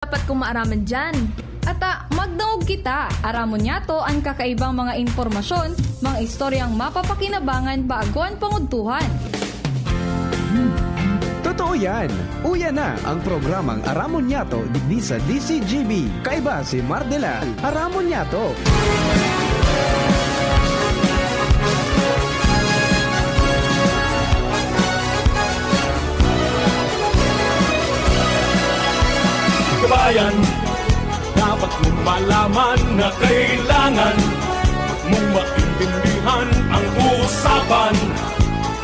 dapat kong maaraman dyan. At magdaog kita, aramon niya to ang kakaibang mga informasyon, mga istoryang mapapakinabangan baaguan panguntuhan. Totoo yan! Uya na ang programang Aramon Nyato digdi sa DCGB. Kaiba si Mardela, Aramon Nyato. Kabayan, dapat mong malaman na kailangan mong maintindihan ang usapan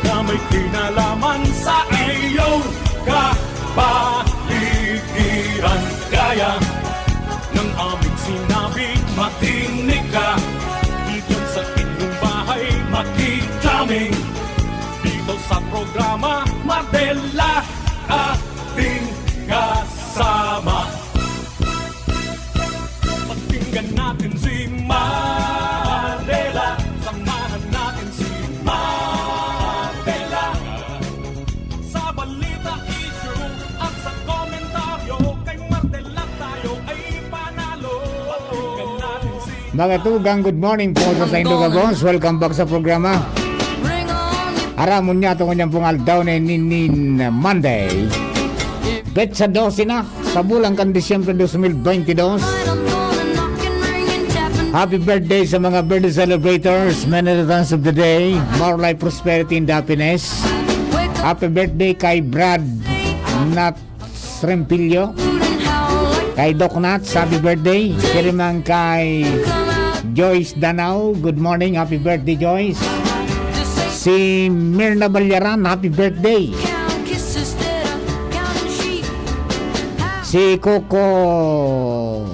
na may kinalaman sa iyong kapaligiran. Gaya ng aming sinabi, makinig ka. Dito sa inyong bahay, makijaming. Dito sa programa, Mardela, ating kasama. Pakinggan natin si Mardela, samahan natin si Mardela. Sa balita, issue at sa komentaryo, kay Mardela tayo ay panalo. Pakinggan natin si Mga tugang, good morning po sa Indo Gabons. Welcome back sa programa. Aramon niya itong kanyang pungaldaw na Ninin Monday. Petsa 12 na sa bulang kan Disyembre 2022. Happy birthday sa mga birthday celebrators. Many returns of the day. More life, prosperity, and happiness. Happy birthday kay Brad Nat Srempilyo. Kay Doc Nats, happy birthday. Sirimang kay Joyce Danao. Good morning, happy birthday Joyce. Si Mirna Balyaran, happy birthday. Si Coco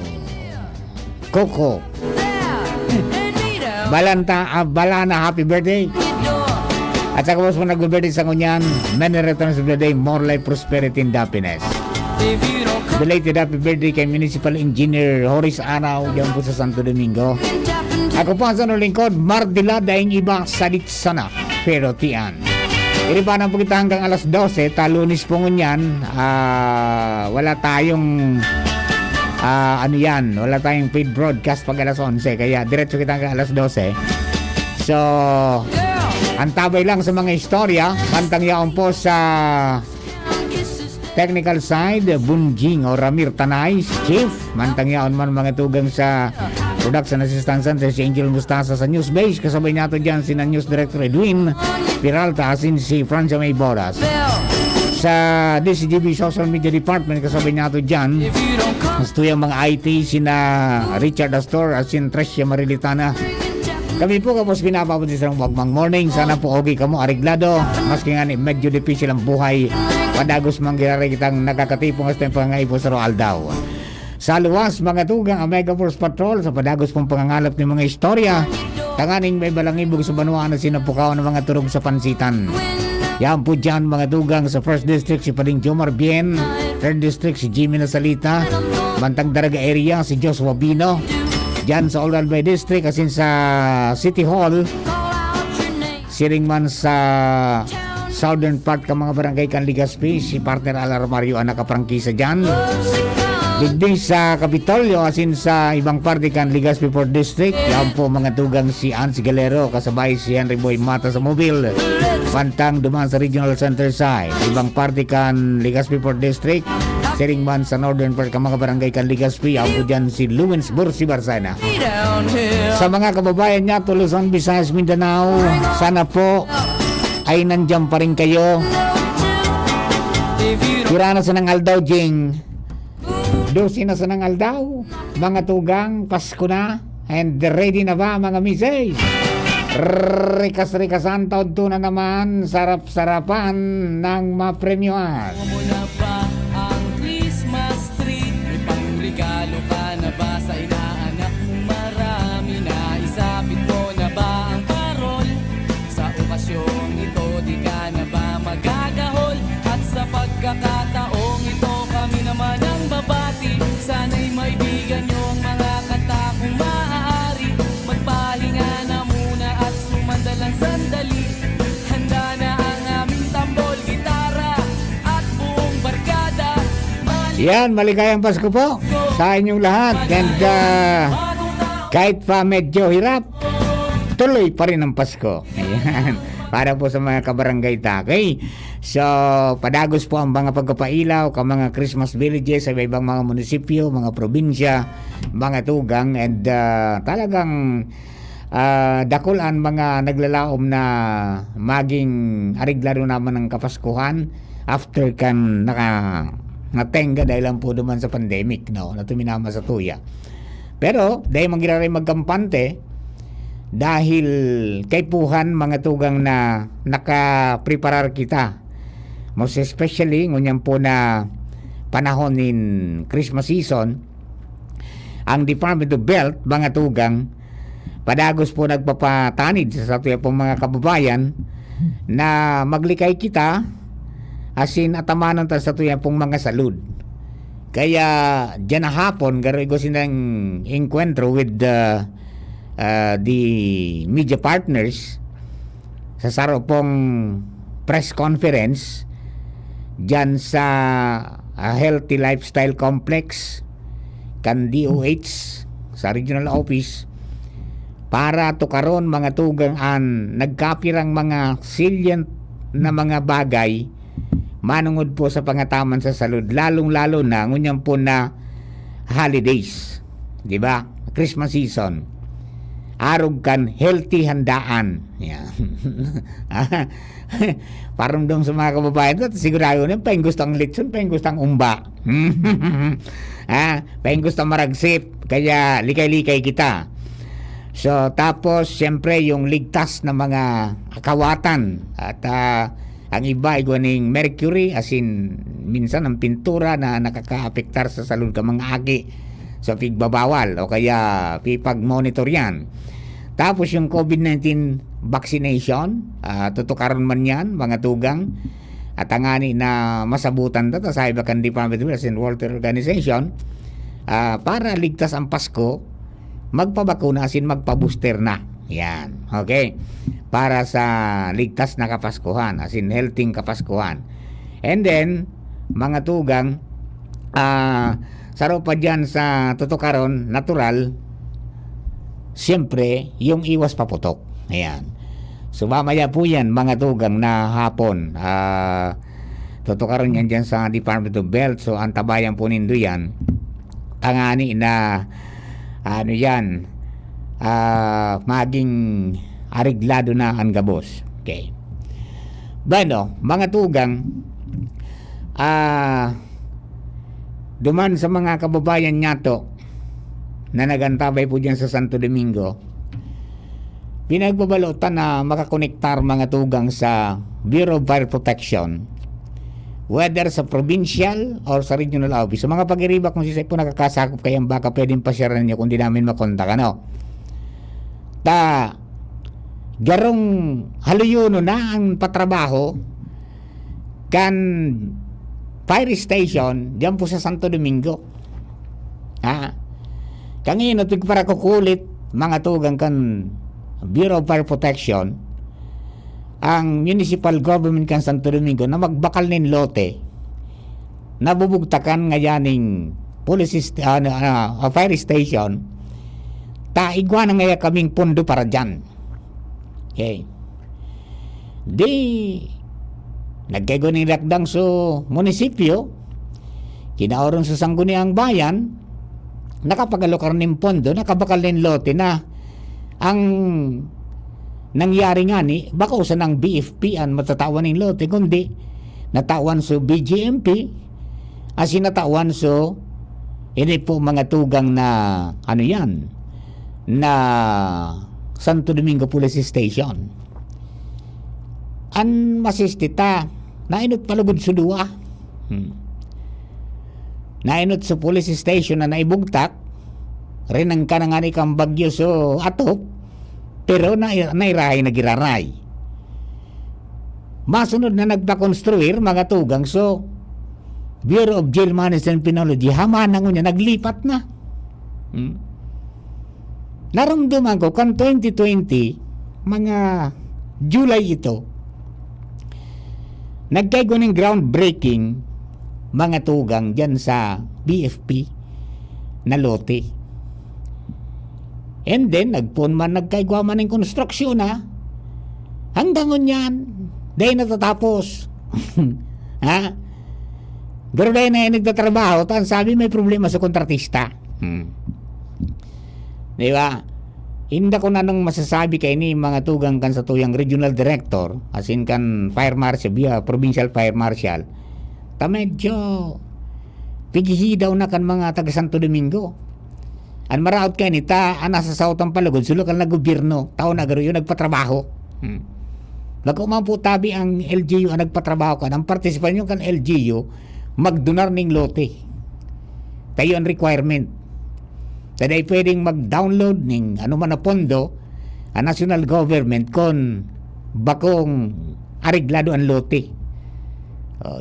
Balana, happy birthday. At saka po nag-birthday sa kunyan, many returns of the day, more life, prosperity, and happiness. Belated happy birthday kay Municipal Engineer Horace Anaw diyan po sa Santo Domingo. Ako po ang sanong lingkod, Mardela, daing iba salit sana pero tian. Iribanan po kita hanggang alas 12, talunis po ngunyan, wala tayong wala tayong paid broadcast pag alas 11, kaya diretso kita hanggang alas 12. So, antabay lang sa mga istorya, pantang yaon po sa technical side, Bunjing o Ramir Tanay, Chief, mantang yaon man mga tugang sa Production Assistant Center, si Angel Mustasa sa News Base, kasabay nato dyan si na News Director Edwin Peralta, asin si Francia May Boras. Sa DCGB Social Media Department, kasabay nato dyan gusto yung mga IT, sina Richard Astor, asin Tricia Marilitana. Kami po kapos pinapapunti sa magmang morning. Sana po okay kamo ariglado. Maski nga ni medyo difícil ang buhay, padagos manggirari kitang nakakatipong as tayong pangaipo sa Roal daw. Sa luwas, mga tugang ang Mega Force Patrol sa padagos pong pangangalap ng mga istorya. Tanganing may balangibog sa Banuan na sinapukaw ng mga turog sa pansitan. Yan po dyan mga tugang sa 1st District si Pading Jomar Bien, 3rd District si Jimmy Nasalita, Bantang Daraga Area si Joshua Bino. Dyan sa Old Albay District asin sa City Hall, siringman sa southern part ka mga barangay kan Ligaspi, si partner Alar Mario ang nakaprangkisa dyan. Digding sa Kapitolyo asin sa ibang parte kan Ligaspi 4th District, yan po mga tugang si Ansi Galero kasabay si Henry Boy Mata sa Mobile. Pantang duman sa Regional Center side, ibang parte kan Ligaspi 4th District, siringman sa northern part ka mga barangay kan Ligaspi, yan po dyan si Luwens Bursi Barsana. Sa mga kababayan niya, Luzon, Visayas, Mindanao, sana po ay nandiyan pa rin kayo. Tira na sa nang aldaw, Jing. 12 na sa nang aldaw. Mga tugang, Pasko na. And ready na ba mga mises? Rikas-rikasan, taon na naman. Sarap-sarapan ng mapremyohan. Muna pa ang Christmas tree. May pangregalo ka na ba sa inaanak mo? Marami na isapit mo na ba ang parol? Sa okasyong ito di ka na ba magagahol? At sa pagkakataong ito kami naman ang babati. Sana'y maibigan nyo ang mga kanta kung maaari. Magpahinga na muna at sumandalang sandali. Handa na ang aming tambol, gitara at buong barko. Yan, maligayang Pasko po sa inyong lahat. And kahit pa medyo hirap, tuloy pa rin ang Pasko. Ayan. Para po sa mga kabarangay takay. So, padagos po ang mga pagkapailaw, ka mga Christmas villages sa ibang mga munisipyo, mga probinsya, mga tugang, and talagang dakulan mga naglalaom na maging ariglaro naman ng Kapaskuhan after kan natenga dahil lang po duman sa pandemic, no, na tuminama sa tuya. Pero dahil mangyari magkampante dahil kay puhan mga tugang na nakapreparar kita, most especially ngunyan po na panahon in Christmas season, ang Department of Health mga tugang padagos po nagpapatanid sa tuya pong mga kababayan na maglikay kita asin atamanan ta sa tuya pong mga salud. Kaya dyan na hapon garoy ko sinang encuentro with the media partners sa saro pong press conference dyan sa Healthy Lifestyle Complex kan DOH sa regional office para to karon mga tugang an nagkapirang mga salient na mga bagay manungod po sa pangataman sa salud, lalong-lalo na ngunyan po na holidays, di ba? Christmas season. Arog kan healthy handaan. Yeah. Parang dong sa mga kababayan, sigurado na pahing gustang litson, pahing gustang umba. Pahing gustang maragsip, kaya likay-likay kita. So, tapos, siyempre, yung ligtas na mga kawatan at ang iba ay ganing mercury, as in, minsan ang pintura na nakaka-apektar sa salud ka mga agi sa pigbabawal o kaya pipag-monitor yan. Tapos, yung COVID-19 vaccination, tutukaron man yan, mga tugang, at angani na masabutan dito sa iba kan Department of Health and World Health Organization, para ligtas ang Pasko, magpabakuna asin magpabooster na. Yan. Okay. Para sa ligtas na Kapaskuhan, asin healthy Kapaskuhan. And then, mga tugang, saro pa dyan sa tutukaron, natural, siyempre, yung iwas paputok. Ayan. So, mamaya po yan, mga tugang na hapon. Tutukaron yan dyan sa Department of Health. So, antabayan po nindo yan. Tangani na ano yan, maging ariglado na ang gabos. Okay. Bueno, mga tugang, duman sa mga kababayan nyato na nagantabay po dyan sa Santo Domingo, pinagbabalutan na makakonektar mga tugang sa Bureau of Fire Protection, whether sa provincial or sa regional office. So mga pag-iriba kung sisay po nakakasakop kayang baka pwedeng pasyaran nyo kung di namin makontak, ano. Garong haluyuno na ang patrabaho kan fire station diyan po sa Santo Domingo. Kangin at para kukulit mga tugang kan Bureau of Fire Protection ang municipal government kan Santo Domingo na magbakal nin lote nabubugtakan ngayaning police fire station taigwa na ngaya kaming pondo para dyan. Okay. Di nagkaigo ng lakdang so munisipyo kinauron sa sangguniang bayan nakapagalokar ng pondo nakabakal nin lote na ang nangyari nga ni, baka usan ng BFP ang matatawan ng lote, kundi natawan so BGMP, as natawan so hindi po mga tugang na ano yan, na Santo Domingo Police Station. An masistita, nainot palugod sa duwa. Nainot sa police station na naibugtak, rin ang kanangani kang bagyo so atop, pero nairahay nagiraray. Masunod na nagpa-construir mga tugang so Bureau of Jail Management and Penology hamanan niya naglipat na. Naramdaman ko kan 2020 mga July ito nagkaigo ng groundbreaking mga tugang dyan sa BFP na lote. And then, nagpun man nagkaigwa man ng konstruksyon ha. Hanggang ngunyan, dahil natatapos. Ha? Pero dahil na yung nagtatrabaho, tan sabi may problema sa kontratista. Di ba? Hindi ko na nang masasabi kay ni mga tugang kan sa tuyang regional director, as in kan fire marshal, provincial fire marshal, ta medyo pigihi daw na kan mga taga Santo Domingo. An maraot kay ni ta nasa South ang palagod, sulok na gobyerno, tao na garo yun nagpatrabaho. Lako man po tabi ang LGU ang nagpatrabaho kan, ang partisipan nyo kan LGU, magdonar ning lote. Tayo ang requirement. Taday pwedeng mag-download ning ano man na pondo ang national government kon bakong areglado ang lote.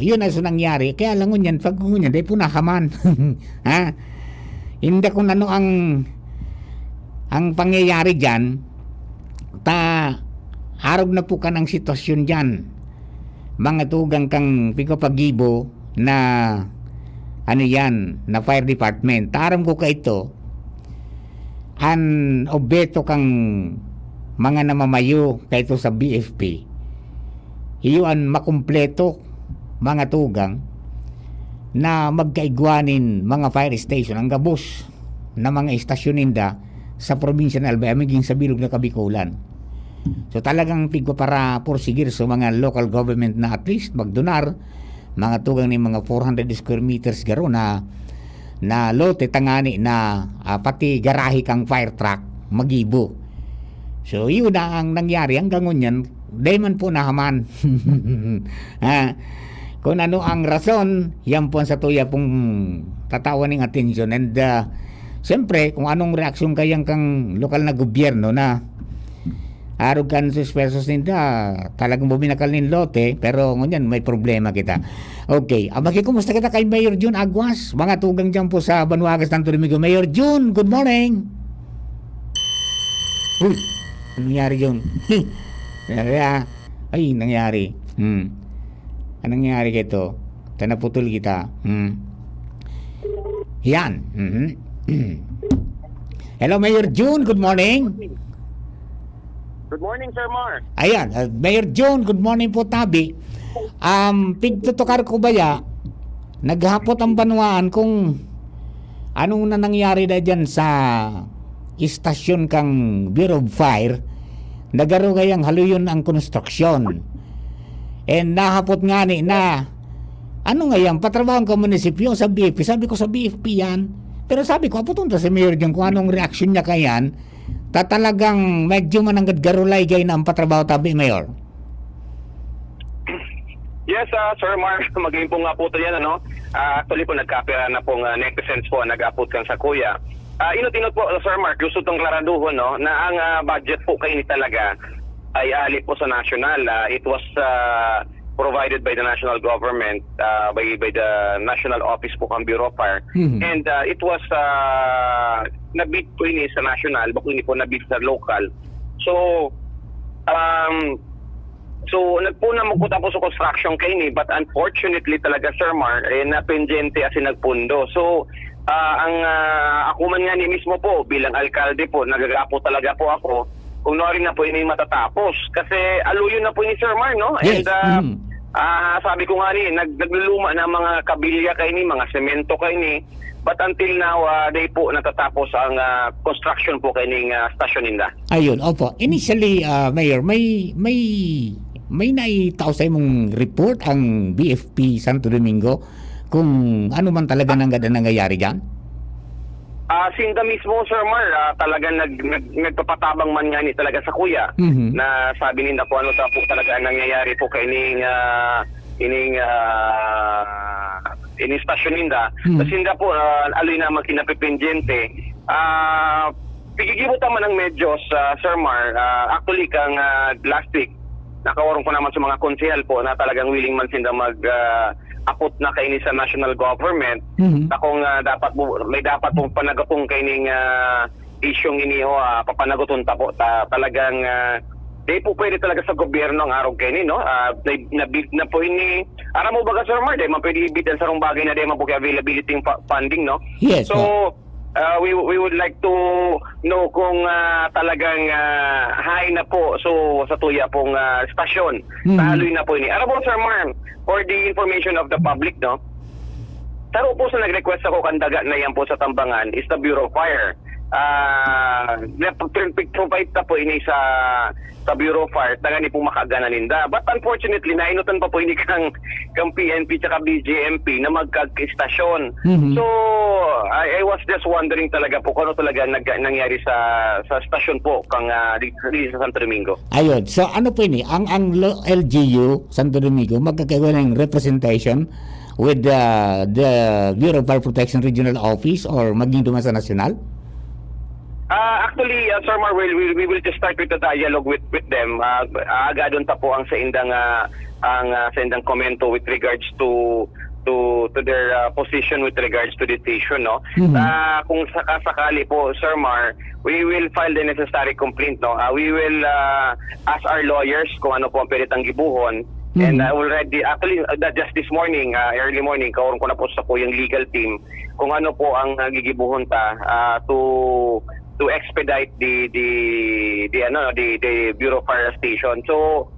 Yun ang nangyari. Kaya lang ngunyan, pag ngunyan, day po nakaman. Ha? Hindi kung ano ang pangyayari dyan, harap na po ka ng sitwasyon dyan. Mga tugang kang pagpagibo na ano yan, na fire department. Taram ko ka ito, an obeto kang mga namamayo kahito sa BFP, iyon makumpleto mga tugang na magkaigwanin mga fire station ang gabos na mga istasyon ninda sa probinsya ng Albay, maging sa bilog na Kabikulan. So talagang pigwa para porsigir sa mga local government na at least magdonar mga tugang ni mga 400 square meters garo na lote tangani na pati garahe kang fire truck magibo. So yun na ang nangyari hanggang ngunyan, day man po nahaman. Ha? Kung ano ang rason, yan po sa tuya pong tatawan ng atensyon. And siyempre, kung anong reaksyon kayang kang lokal na gobyerno na arugan sus pesos ninda, talagang buminakal ng lote, pero ngunyan may problema kita. Okay, makikumusta kita kay Mayor June Aguas, mga tugang dyan po sa Banuagas, Santo Domingo. Mayor June, good morning. Uy, anong nangyari June? Ay, nangyari. Anong nangyari kito? Tanaputol kita. Yan. Hello, Mayor June, good morning. Good morning, Sir Mar. Ayan, Mayor John, good morning po tabi. Pigtutukar ko baya, naghapot ang banwaan kung anong na nangyari na dyan sa istasyon kang Bureau of Fire, nagaro kayang haluyon ang konstruksyon. And nahapot nga ni na, ano ngayon, patrabaho ka munisipyo sa BFP. Sabi ko sa BFP yan, pero sabi ko, aputunta si Mayor John kung anong reaksyon niya kayan, talagang medyo mananggad garulay gay na ang patrabaho tabi, Mayor. Yes, Sir Mar, maging po nga po ito yan, ano? Actually po, nagkapira na pong netizens po, nag-upload kan sa kuya. Inot-inot po, Sir Mar, gusto itong klaraduhon, no? Na ang budget po kayo talaga ay alip po sa national. It was provided by the national government, by the national office po ng Bureau of Fire. And it was nabid po ini sa national, bako ini po nabid sa local. So nagpuna mo po tapos sa construction kayo ni, but unfortunately talaga, Sir Mar, napendyente as nagpundo. So ang ako man nga ni mismo po bilang alkalde po, nagagapo talaga po ako kung nari na po ini matatapos. Kasi aluyo na po ni Sir Mar, no? Yes. And sabi ko nga ni, nagluluma na mga kabilya kayo ni, mga semento kayo ni, but until now, day po natatapos ang construction po kayo ng stasyon nila. Ayun, opo. Initially, Mayor, may naitaw sa imong report ang BFP Santo Domingo kung ano man talaga nangyayari dyan? Sinda mismo, Sir Mar, talagang nagpapatabang man nga ni talaga sa kuya na sabi ninda po ano po talaga ang nangyayari po kay ining stasyon ninda. Kasi ninda po, aloy na magkinapipindyente. Pigigibot naman ang medyos, Sir Mar. Actually, kang last week, nakawarong ko naman sa mga konsehal po na talagang willing man sinda apot na kay ni sa national government na kung may dapat pong panagutong kay ning isyong iniho papanaguton ta po talagang Di po pwede talaga sa gobyerno ang araw kayo no? Nabid na po ini. Aram mo ba ka, Sir Mar? Di man pwede ibidan sa rong bagay na di man po kay availability ng funding, no? Yes, So, we would like to know kung talagang high na po so sa tuya pong stasyon. Taloy na po ini. Aram mo, Sir Mar, for the information of the public, no? Taro po sa nag-request ako kandaga na yan po sa Tambangan is the Bureau of Fire. Provide na po ini sa Bureau of Fire na ni po makagana ninda. But unfortunately, nainutan pa po ini kang PNP tsaka BJMP na magkag-istasyon. So, I was just wondering talaga po kung ano talaga nangyari sa stasyon po kang sa Santo Domingo. Ayun. So ano po ini? Ang LGU Santo Domingo magkakaroon ng representation with the Bureau of Fire Protection Regional Office or maging duman sa national? Actually, Sir Mar, we will just start with the dialogue with them. Agadon ta po ang sa indang komento with regards to their position with regards to the station, no? Kung sakali po, Sir Mar, we will file the necessary complaint, no? We will ask our lawyers kung ano po ang pwede tang gibuhon. And already, actually, just this morning, early morning, kaurong ko na po sa po yung legal team kung ano po ang gigibuhon ta to expedite the Bureau of Fire Station. So,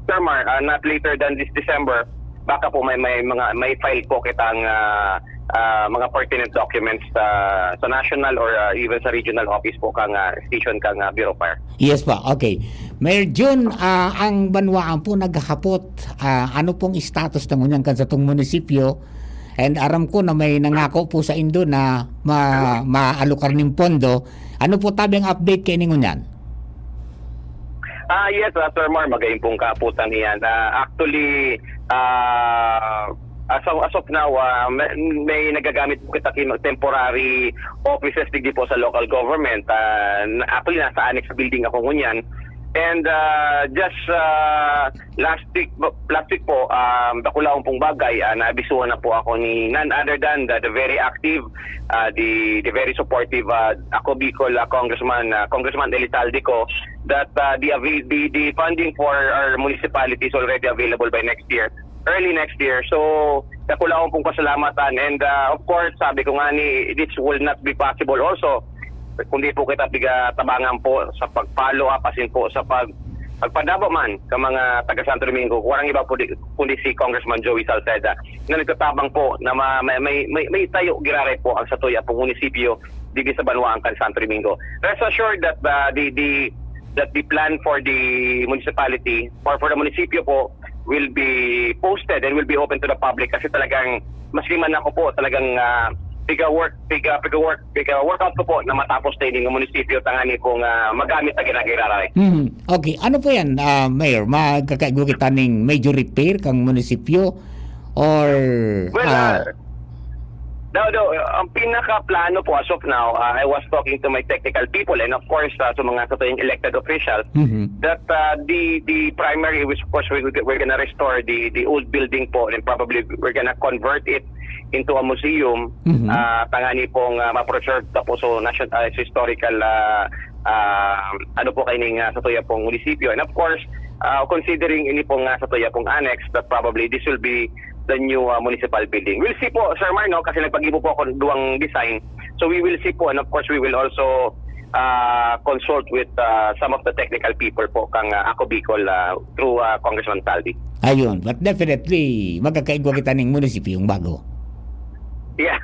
Sir Mar, not later than this December, baka po may file po kitang mga pertinent documents sa national or even sa regional office po kang station kang Bureau of Fire. Yes pa, okay. Mayor Jun, ang banwaan po naghahapot, ano pong status ng unyang kan sa itong munisipyo? And aram ko na may nangako po sa Indo na maalokar ng pondo. Ano po tabi ang update kay ningon yan? Yes, Sir Mar, magayon pong kaputan niyan. Actually, as of now, may nagagamit po kita temporary offices digdi po sa local government. Actually, nasa annex building ako ngunyan. And just last week po, bakulaong pong bagay, naabisuhan na po ako ni none other than the very active, the very supportive ako Bicol Congressman Elitalde ko that the funding for our municipality is already available by early next year. So, bakulaong pong pasalamatan. And of course, sabi ko nga ni, this will not be possible also kundi po kita tabangan po sa pag-follow up asin po sa pagpadabo man ka mga taga Santo Domingo. Warang iba po kundi si Congressman Joey Salceda na nagtatabang po na may tayo girare po ang satuya pong munisipyo dito sa Banwaan kan Santo Domingo. Rest assured that the plan for the municipality or for the munisipyo po will be posted and will be open to the public kasi talagang masliman ako po talagang workout ko po na matapos na yung munisipyo tangani kung magamit na ginagiraray. Okay, ano po yan, Mayor? Magkakaigo kita ng major repair kang munisipyo or... Well, ang pinaka-plano po as of now, I was talking to my technical people and of course sa mga yung elected officials that the primary, which of course we're gonna restore the old building po and probably we're gonna convert it into a museum. Tangani pong ma-preserve tapos so national historical ano po kaining sa tuya pong munisipyo. And of course, considering ini pong sa tuya pong annex that probably this will be the new municipal building. We'll see po, Sir Mar, no? Kasi nagpag-ibo po ako duwang design. So we will see po and of course we will also consult with some of the technical people po kang ako Bicol through Congressman Saldi. Ayun, but definitely magkakaigo kita ng munisipyo yung bago. Yeah,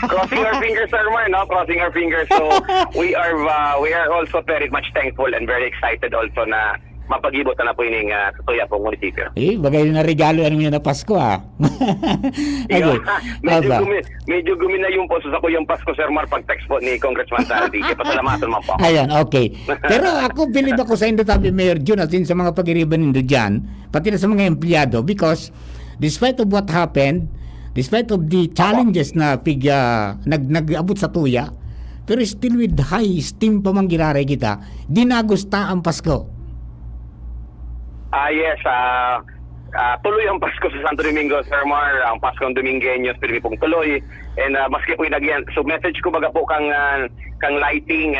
crossing our fingers, Sir Mar, no? Crossing our fingers. So we are also very much thankful and very excited also na mapag-ibot na po yung sa tuya pong munisipyo. Bagay na regalo ano yun na Pasko Okay. Medyo gumina yung po sa ko yung Pasko, Sir Mar, pag-text po ni Congressman Saldi. Kaya pasalamatan mo po. Ayan, okay. Pero ako bilib ako sa Indo tabi Mayor Jun at sa mga pag-iriban nindo dyan, pati na sa mga empleyado because despite of what happened, despite of the challenges na nag-abot sa tuya, pero still with high esteem pa mang giraray kita, dinagusta ang Pasko. Yes, tuloy ang Pasko sa Santo Domingo, Sir Mar. Ang Paskong Domingueños, pero pong tuloy. And maski po inagyan, so message ko baga po kang lighting,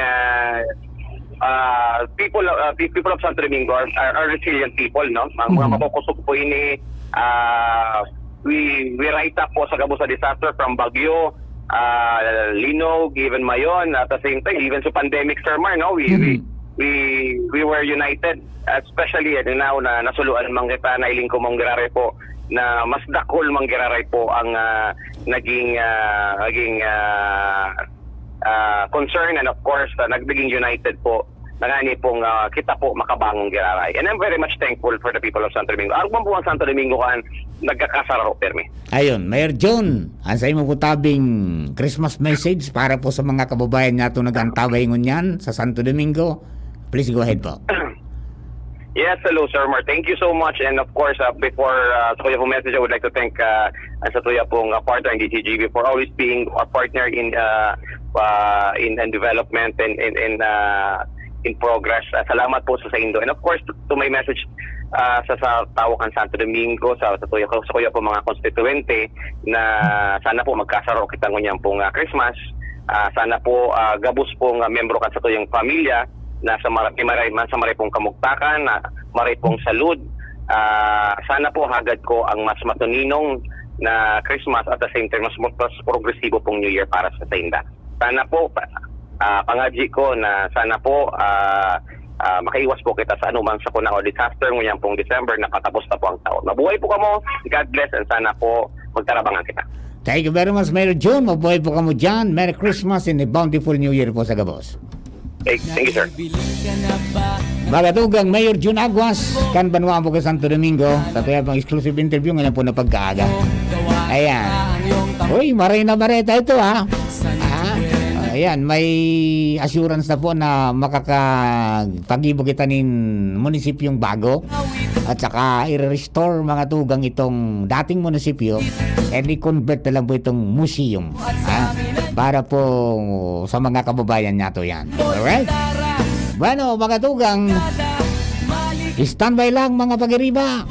people of Santo Domingo are resilient people, no? Mga makukusog po ini, we write up po sa gabos sa disaster from Bagyo, Linog, even Mayon, at the same time, even sa pandemic, Sir Mar, no? We were united, especially now na nasuluan mang kita na iling ko mong giraray po na mas dakol mang giraray po ang naging concern, and of course nagiging united po nangani pong kita po makabangong giraray. And I'm very much thankful for the people of Santo Domingo. Arugman po ang Santo Domingo kan nagkakasararo permi. Ayun, Mayor John, ang sa imo po tabing Christmas message para po sa mga kababayan nato nagantabay ngunyan sa Santo Domingo. Please go ahead po. Yes, hello, Sir Mar. Thank you so much. And of course, before sa kuya pong message, I would like to thank sa tuya pong partner in DCGB for always being a partner in development and in progress. Salamat po sa Indo. And of course, to my message sa Tawakan Santo Domingo, sa kuya po mga konstituente, na sana po magkasaro kita ngunyan pong Christmas. Sana po gabos pong membro ka sa tuyong pamilya, na sa maray pong kamugtakan, na maray pong salud. Sana po hagad ko ang mas matuninong na Christmas at the same time mas progresibo pong New Year para sa Tainda. Sana po pangadji ko na sana po makaiwas po kita sa anumang sakuna o disaster ngunyan pong December na patapos na po ang taon. Mabuhay po kamo, God bless, and sana po magtarabangan kita. Thank you very much, Mayor John. Mabuhay po kamo dyan. Merry Christmas and a bountiful New Year po sa Gabos. Thank you, sir. Magatugang Mayor Jun Aguas, kan Banwa po ka Santo Domingo. Tatuya pang exclusive interview ngayon po na pagkaaga. Ayan. Uy, maray na mareta ito ha. Ayan, may assurance na po na makakapag-ibo kita nin munisipyong bago. At saka i-restore mga tugang itong dating munisipyo and i-convert na lang po itong museum. Para po sa mga kababayan nato yan. Alright? Bueno, mga tugang, standby lang mga pag-iriba.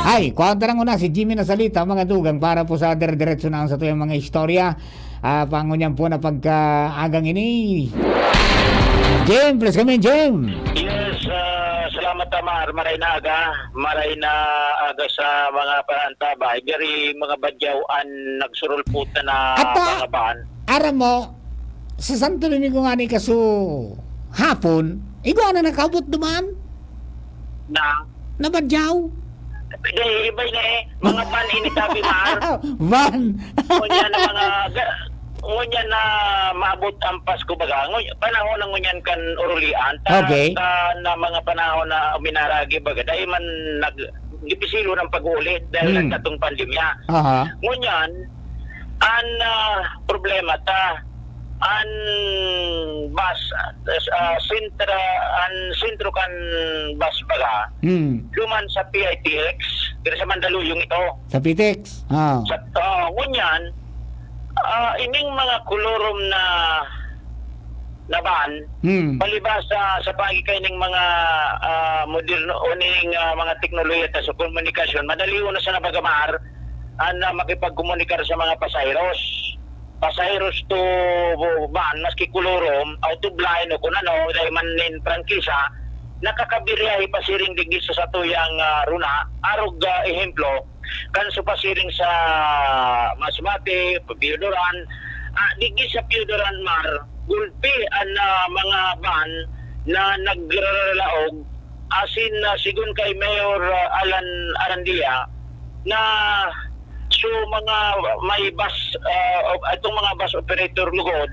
Ay, kuwanta lang una si Jimmy na salita mga tugang para po sa dire-diretso na ang sa tuyang mga istorya. Pangunyan po na pagkaagang ini. Jim, please come in, Jim. Yes, salamat Tamar. Maray na aga sa mga parantabay. Gari mga badyawan nagsurul puta na Ata, mga ban. aram mo, sa Santo Domingo nga ni kaso hapon, ikaw na nakabot duman? Na Nabadyaw? Dahil ibay na mga ban initabi Mar. Van! Ngunyan na maabot ang Pasko baga. Panahon ng ngunyan kan urulian. Okay. Na mga panahon na uminaragi baga. Dahil man gipisilo ng pag-ulit dahil nagkatong pandemya. Aha. Ngunyan, ang problema ta, ang bus, sentro kan bus baga, luman sa PITX, pero sa Mandaluyong ito. Sa Pitex? Ah. Sa ngunyan, ining mga kolorom na ban, palibas sa pagikay ng mga moderno o ning mga teknolohiya sa komunikasyon, madali na sa nabagamar na makipagkomunikar sa mga pasaheros to ban, maski kolorom, autoblind o kung ano, dahil man nin prangkisa, nakakabiryahe pasiring digit sa satuyang runa, arog ehemplo, kanso pasiring sa Masbate, Piodoran, digit sa Piodoran Mar, gulpi ang mga ban na nagralaog, asin sigun kay Mayor Alan Arandia, na so mga may bus, itong mga bus operator lugod,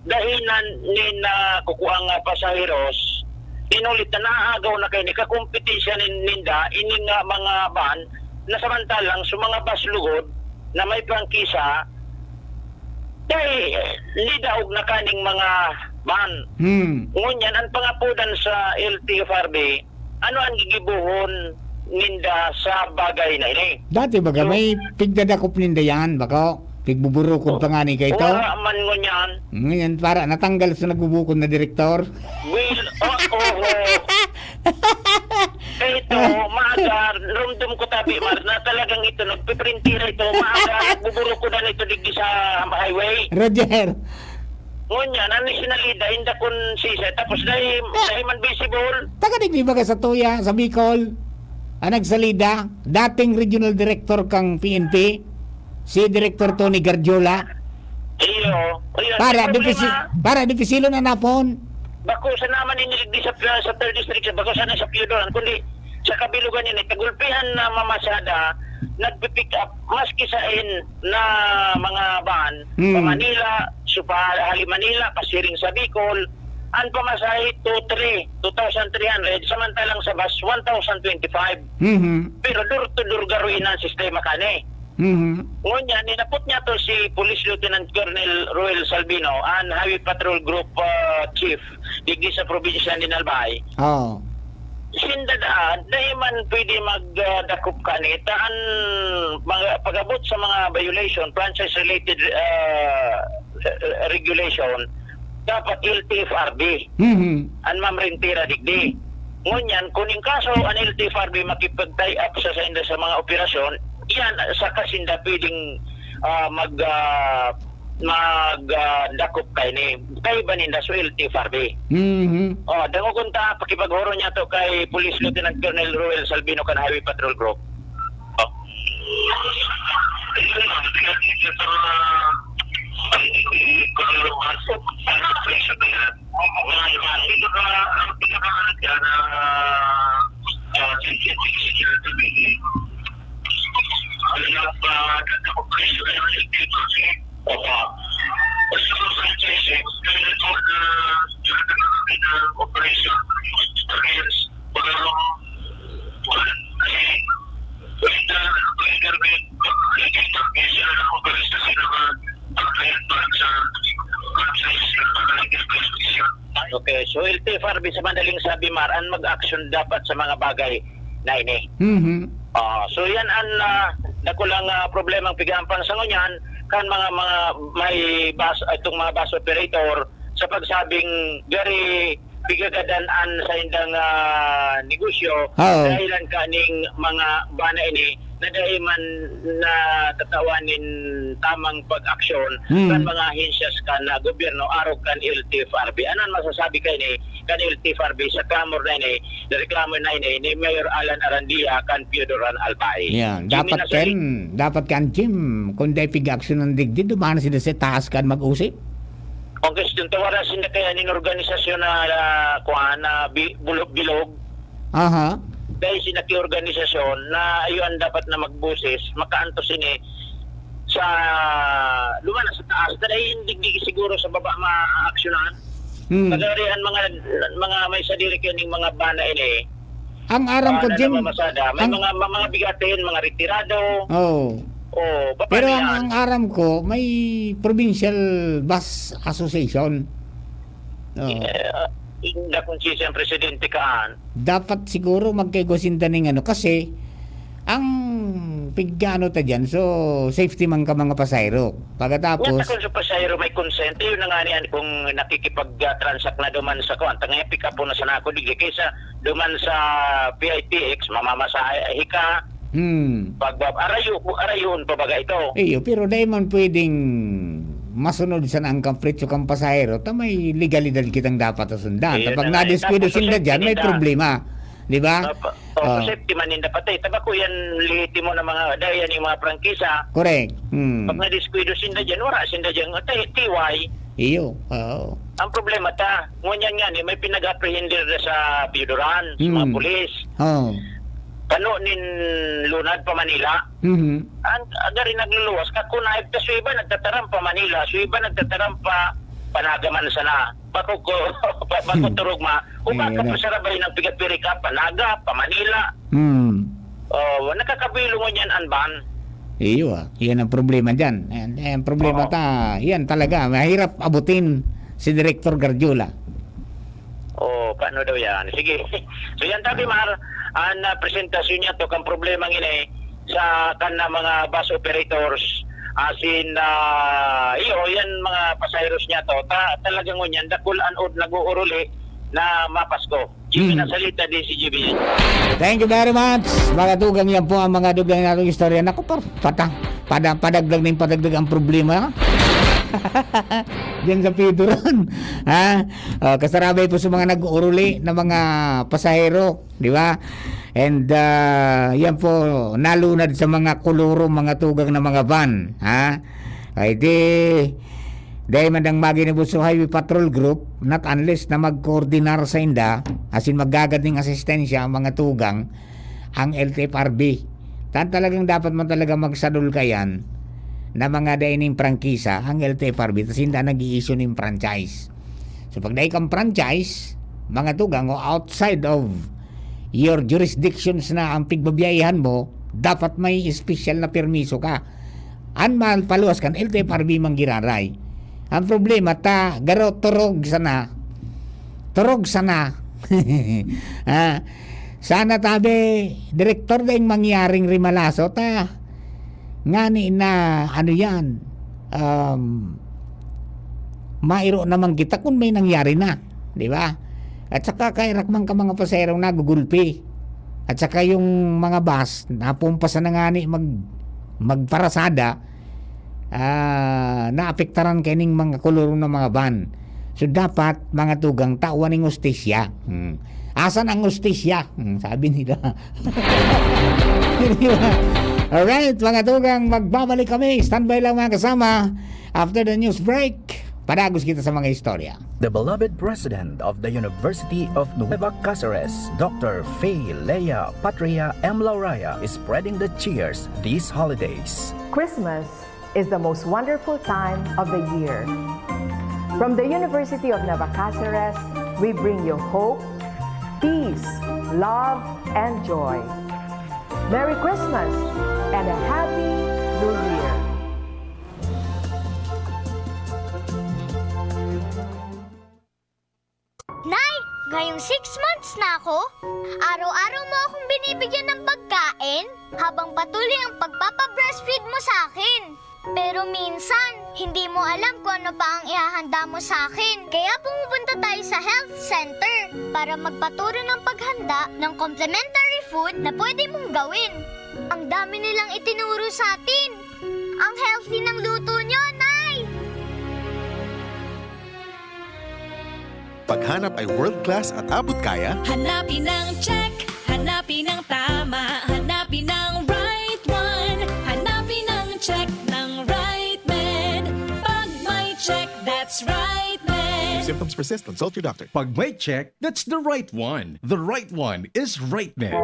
dahil na kukuhang pasaheros, inulit na naagaw na kayo ni kakumpetensya ninda ining mga ban na samantalang sa mga bus lugod na may prangkisa dahil lidaog na kaning mga ban. Ngunyan, ang pangapudan sa LTFRB, ano ang gigibuhon ninda sa bagay na ini? Dati baga may pigdadakop ninda yan, baka pigbuburukod pa nga ni kayo ito. Wala man ngunyan. Ngayon para natanggal sa nagbubukod na direktor. Will, ito, maaga, rumdum ko tabi, Mar, na talagang ito, nagpiprintira ito, maaga, nagbuburukodan ito digdi sa highway. Roger. Ngunyan, ano sinalida, hindi kun sisa. Tapos dahil man visible. Tagadig di ba ka sa Tuya, sa Bicol? Ang nagsalida, dating regional director kang PNP, si Director Tony Garjola. Iyo. Para dipisilo na napon. Bako sa naman iniligdi sa 3rd district, bako sana sa Piodoran, kundi sa kabilugan nila, tagulpihan na mamasada, nagpipick up, maski sa na mga van, pa Manila, Supahali Manila, pasiring sa Bicol, ang pamasahe 2,300, samantalang sa bus 1,025. Pero door-to-door garuin ang sistema kani. Ngunyan, ninapot niya to si Police Lieutenant Colonel Roel Salvino, ang Highway Patrol Group Chief, digdi sa probinsya ni Albay. Oh. Sindadaan, dahil man pwede magdakop ka nitaan pag-abot sa mga violation, franchise-related regulation, dapat LTFRB. Ang mamrentira digdi. Ngunyan, kuning kaso ang LTFRB makipag-tie up sa sa mga operasyon, yan sa kasinda pwedeng magdakop kay ni kay baninda so LTFRB. Dango kunta pakipaghoro niya to kay Police Lieutenant Colonel Roel Salvino kan Highway Patrol Group. Okay, so LTFRB sa madaling sabi Maran mag-action dapat sa mga bagay na ini. So yan ang nakulang problemang pigampan sa ngunyan kan mga may bus itong mga bus operator sa pagsabing very bigagadan-an sa indang negosyo dahilan kaning mga bana ini na dahil man na tatawanin tamang pag-aksyon kan mga ahensyas kan na gobyerno arog kan LTFRB. Anan masasabi kay ni kan LTFRB sa kamor na ini, reklamo na ini ni Mayor Alan Arandia kan Piodoran Albay. Yan, dapat kan Jim kung dahil pig-action ng digdi, dumana sila sa taas kan mag-usip. Kung gusto nito, wala sila kaya ning organisasyon na bilog. Aha. Dahil sinaki-organisasyon na ayun dapat na magbusis, makaanto sini sa lumana sa taas, dahil hindi siguro sa baba ma-aksyonan. Magarihan mga may sadiri kaning mga bana ini. Ang aram ko, Jim. May mga bigatin, mga retirado. Pero ang aram ko, may Provincial Bus Association. Hindi kung siya ang presidente kaan. Dapat siguro magkaigosinda ng kasi ang pigano ta dyan, so safety man ka mga pasayro. Pagkatapos kung sa pasayro may consent, yun na nga niyan kung nakikipag-transact na duman sa kuwan. Tangay pick up po na sana ako digay kaysa duman sa PITX, mamamasahe ka. Arayun pa baga ito. Pero dahil man pwedeng masunod sa angkang pretso kang pasahero, may legalidad kitang dapat sundan. Kapag na-descuido sinda dyan, may problema. Di ba? Safety man yung dapat. Tabako yan, lihiti mo na mga, dahil yan yung mga prangkisa. Correct. Pag na-descuido sinda dyan, wala sinda dyan, tiwai. Ang problema ngunyan nga may pinag-apprehender na sa Piodoran, sa mga pulis. Kano nin lunad pa Manila. Agari nagluluwas kakunay ta suiba nagtataram pa Manila, suiba nagtataram pa Panagaman sana. Bako turugma. Umaka pa sa rabay ng pigat-piri ka Panaga, pa Manila. Nakakabilo mo niyan anban. Yan ang problema dyan. Ang problema yan talaga, mahirap abutin si Director Garjola. Paano daw yan? Sige. So yan tabi Mar, ang presentasyon niya to kang problema ini sa kanna mga bus operators asin yan mga pasaheros niya to talagang ngunyan dakul anod nag-uuruli na mapasko. Jimmy na salita din si Jimmy. Thank you very much. Mga tugang yan po ang mga dugang natong istorya. Naku, padagdag ang problema. Diyan sa Piduron. Ha? Kasarabay po sa mga nag-uruli na mga pasahero, di ba? And yan po nalunad sa mga kuluro, mga tugang na mga van, ha? Ay di dahil man ang maginibus sa Highway Patrol Group, not unless na mag-coordinar sa inda, as in magagading asistensya ang mga tugang, ang LTFRB. Tan talagang dapat man talaga magsadol kayan na mga daining prangkisa ang LTFRB, tapos hindi nag-i-issue ng franchise. So pag dahil kang franchise, mga tugang o outside of your jurisdictions na ang pigbabiyahan mo, dapat may special na permiso ka. Anmal paluwas kan LTFRB manggiraray. Ang problema garo turog sana. Sana tabi direktor ding mangyaring rimalaso ngani na ano yan mairo naman kita kung may nangyari na, di ba? At saka kay rakman ka mga paserong nagugulpi, at saka yung mga bus napumpasan na ngani magparasada, naapektaran kaning mga kolorong ng mga van. So dapat mga tugang tawan ng ustisya. Asan ang ustisya? Sabi nila. Alright, mga tugang, magbabalik kami. Standby lang mga kasama. After the news break, padagos kita sa mga istorya. The beloved President of the University of Nueva Cáceres, Dr. Faye Lea Patria M. Lauraya, is spreading the cheers these holidays. Christmas is the most wonderful time of the year. From the University of Nueva Cáceres, we bring you hope, peace, love, and joy. Merry Christmas and a Happy New Year! Nay, ngayong 6 months na ako. Araw-araw mo akong binibigyan ng pagkain habang patuloy ang pagpapa-breastfeed mo sa akin. Pero minsan, hindi mo alam kung ano pa ang ihahanda mo sa akin. Kaya pumupunta tayo sa health center para magpaturo ng paghanda ng complementary food na pwede mong gawin. Ang dami nilang itinuro sa atin. Ang healthy ng luto nyo, Nay! Paghanap ay world-class at abot kaya? Hanapin ang check, hanapin ang tama, hanapin ang right one, hanapin ang check ng right man. Pag may check, that's right man. If symptoms persist, consult your doctor. Pag may check, that's the right one. The right one is RightNet.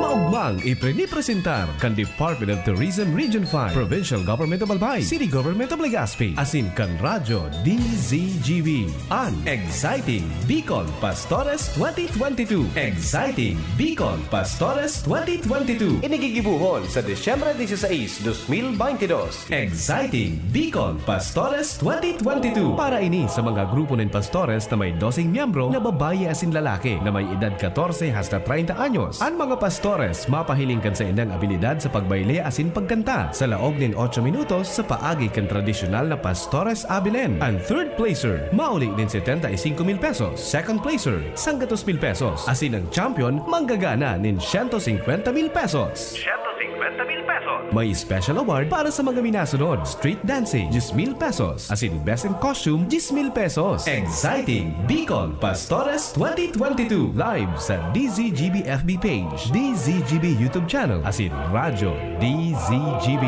Maugmang ipinipresentar kan Department of Tourism Region 5, Provincial Government of Albay, City Government of Legazpi, asin kan Radyo DZGB. An Exciting Bicol Pastores 2022. Exciting Bicol Pastores 2022. Inigigibuhon sa Disyembre 16, 2022. Exciting Bicol Pastores 2022. Para ini sa mga grupo ng pastores na may 12 miyembro na babae asin lalaki na may edad 14 hasta 30 anyos. Ang mga pastores mapahiling kan sa inang abilidad sa pagbayle asin pagkanta sa laog ng 8 minutos sa paagi kan tradisyonal na Pastores Abilen. Ang third placer mauli din 75,000 pesos. Second placer 100,000 pesos. Asin ang champion manggagana nin 150,000 pesos. 150,000 pesos. May special award para sa mga minasunod. Street dancing 10,000 pesos. Asin best in costume 10,000 pesos. Exciting Bicol Pastores 2022 live sa DZGB FB page, DZGB YouTube channel, asin Radyo DZGB.